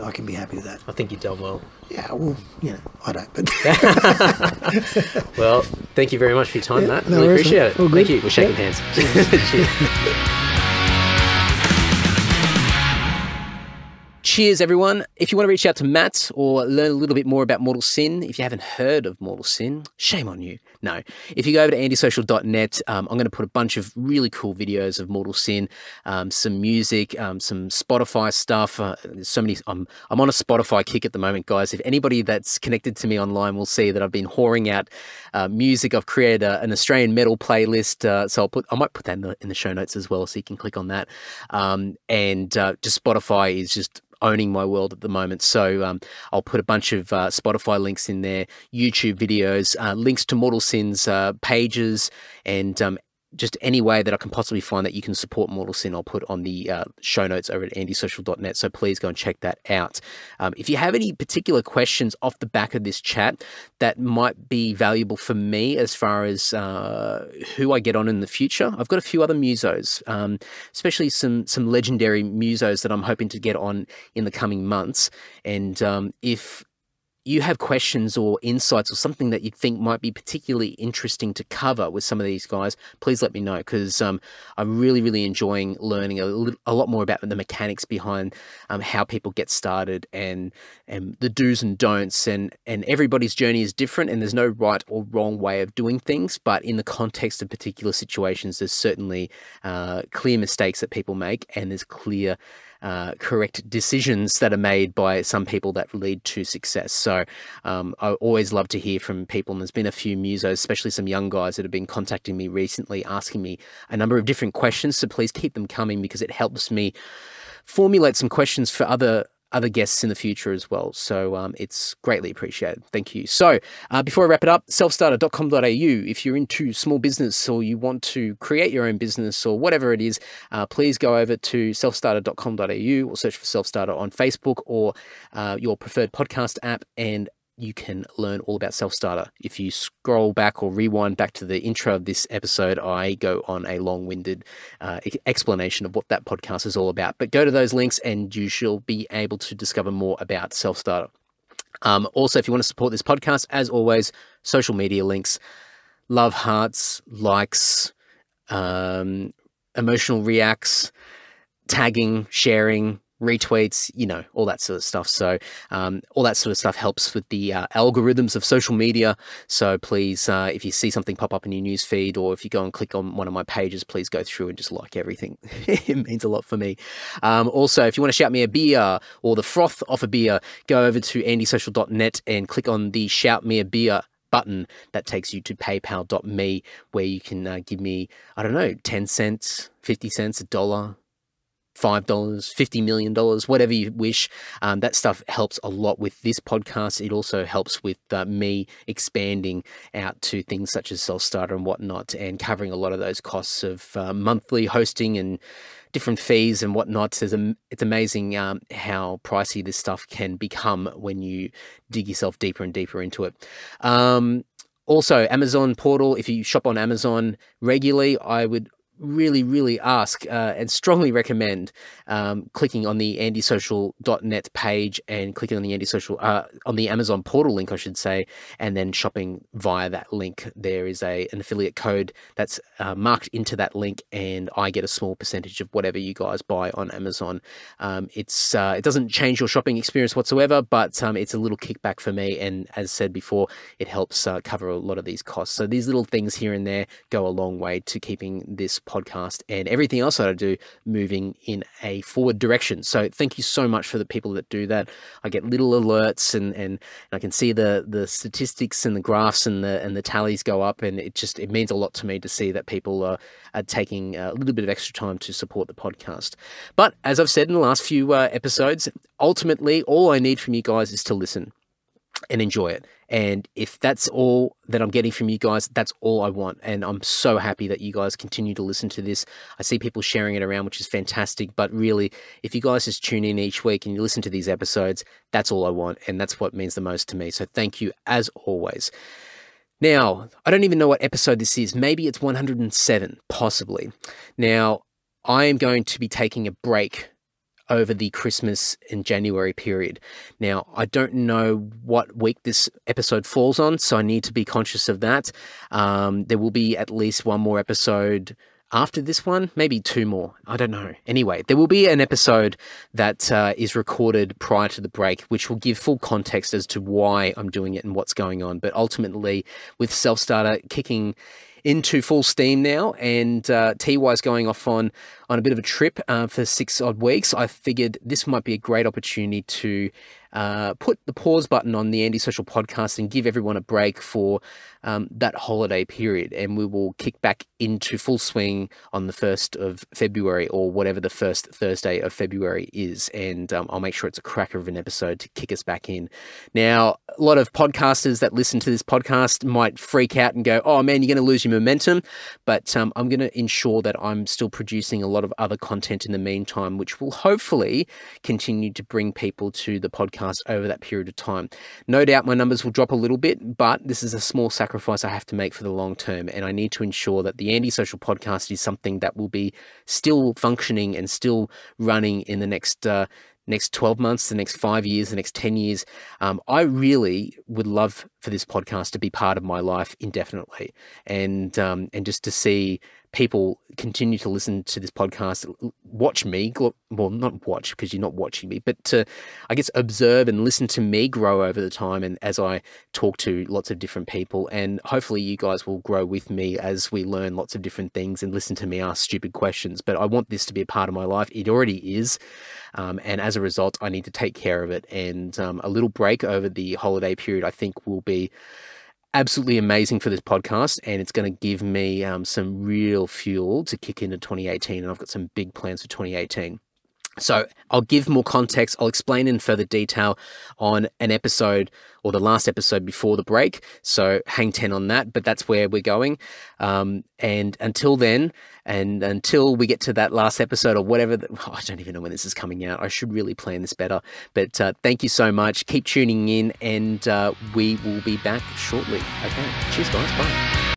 I can be happy with that. I think you've done well. Yeah, well, I don't. But well, thank you very much for your time, Matt. No really worries, appreciate it. All good. Thank you. We're shaking hands. Cheers. Cheers, everyone. If you want to reach out to Matt or learn a little bit more about Mortal Sin, if you haven't heard of Mortal Sin, shame on you. No. If you go over to andysocial.net, I'm going to put a bunch of really cool videos of Mortal Sin, some music, some Spotify stuff. There's so many. I'm on a Spotify kick at the moment, guys. If anybody that's connected to me online will see that I've been whoring out music. I've created an Australian metal playlist, so I might put that in the show notes as well, so you can click on that. And just Spotify is just owning my world at the moment. So I'll put a bunch of Spotify links in there, YouTube videos, links to Mortal Sin's pages, and just any way that I can possibly find that you can support Mortal Sin, I'll put on the show notes over at andysocial.net. So please go and check that out. If you have any particular questions off the back of this chat that might be valuable for me as far as who I get on in the future, I've got a few other musos, especially some legendary musos that I'm hoping to get on in the coming months. And if you have questions or insights or something that you think might be particularly interesting to cover with some of these guys, please let me know, because I'm really, really enjoying learning a lot more about the mechanics behind how people get started and the do's and don'ts. And everybody's journey is different, and there's no right or wrong way of doing things. But in the context of particular situations, there's certainly clear mistakes that people make, and there's clear correct decisions that are made by some people that lead to success. So I always love to hear from people, and there's been a few musos, especially some young guys that have been contacting me recently, asking me a number of different questions. So please keep them coming, because it helps me formulate some questions for other guests in the future as well. So it's greatly appreciated. Thank you. So before I wrap it up, selfstarter.com.au, if you're into small business or you want to create your own business or whatever it is, please go over to selfstarter.com.au or search for Self-Starter on Facebook or your preferred podcast app, and you can learn all about Self-Starter. If you scroll back or rewind back to the intro of this episode, I go on a long-winded explanation of what that podcast is all about. But go to those links and you shall be able to discover more about Self-Starter. Also, if you want to support this podcast, as always, social media links, love hearts, likes, emotional reacts, tagging, sharing, retweets, all that sort of stuff. So all that sort of stuff helps with the algorithms of social media. So please, if you see something pop up in your news feed, or if you go and click on one of my pages, please go through and just like everything. It means a lot for me. Also, if you want to shout me a beer or the froth off a beer, go over to andysocial.net and click on the shout me a beer button. That takes you to paypal.me, where you can give me, 10 cents, 50 cents, $1, $5, $50 million, whatever you wish. That stuff helps a lot with this podcast. It also helps with me expanding out to things such as Self-Starter and whatnot, and covering a lot of those costs of monthly hosting and different fees and whatnot. It's amazing how pricey this stuff can become when you dig yourself deeper and deeper into it. Also, Amazon portal. If you shop on Amazon regularly, I would really ask and strongly recommend clicking on the andysocial.net page and clicking on the on the Amazon portal link, I should say, and then shopping via that link. There is an affiliate code that's marked into that link, and I get a small percentage of whatever you guys buy on Amazon. It doesn't change your shopping experience whatsoever, but it's a little kickback for me, and as said before, it helps cover a lot of these costs. So these little things here and there go a long way to keeping this podcast and everything else that I do moving in a forward direction. So thank you so much for the people that do that. I get little alerts and I can see the statistics and the graphs and the tallies go up, and it means a lot to me to see that people are taking a little bit of extra time to support the podcast. But as I've said in the last few episodes, ultimately all I need from you guys is to listen and enjoy it. And if that's all that I'm getting from you guys, that's all I want. And I'm so happy that you guys continue to listen to this. I see people sharing it around, which is fantastic. But really, if you guys just tune in each week and you listen to these episodes, that's all I want. And that's what means the most to me. So thank you as always. Now, I don't even know what episode this is. Maybe it's 107, possibly. Now, I am going to be taking a break over the Christmas and January period. Now, I don't know what week this episode falls on, so I need to be conscious of that. There will be at least one more episode after this one, maybe two more. I don't know. Anyway, there will be an episode that is recorded prior to the break, which will give full context as to why I'm doing it and what's going on. But ultimately, with Self-Starter kicking into full steam now, and TY's going off on a bit of a trip for 6 odd weeks, I figured this might be a great opportunity to put the pause button on the Andy Social podcast and give everyone a break for that holiday period. And we will kick back into full swing on the 1st of February, or whatever the first Thursday of February is. And I'll make sure it's a cracker of an episode to kick us back in. Now, a lot of podcasters that listen to this podcast might freak out and go, oh man, you're going to lose your momentum. But I'm going to ensure that I'm still producing a lot of other content in the meantime, which will hopefully continue to bring people to the podcast over that period of time. No doubt my numbers will drop a little bit, but this is a small sacrifice I have to make for the long term, and I need to ensure that the Andy Social podcast is something that will be still functioning and still running in the next 12 months, the next 5 years, the next 10 years. I really would love for this podcast to be part of my life indefinitely, and just to see people continue to listen to this podcast, watch me, well, not watch because you're not watching me, but to, I guess, observe and listen to me grow over the time, and as I talk to lots of different people, and hopefully you guys will grow with me as we learn lots of different things and listen to me ask stupid questions. But I want this to be a part of my life. It already is. And as a result, I need to take care of it. And a little break over the holiday period, I think, will be absolutely amazing for this podcast, and it's going to give me some real fuel to kick into 2018, and I've got some big plans for 2018. So I'll give more context. I'll explain in further detail on an episode, or the last episode before the break. So hang 10 on that, but that's where we're going. And until then, and until we get to that last episode or whatever, I don't even know when this is coming out. I should really plan this better. But thank you so much. Keep tuning in, and we will be back shortly. Okay. Cheers, guys. Bye.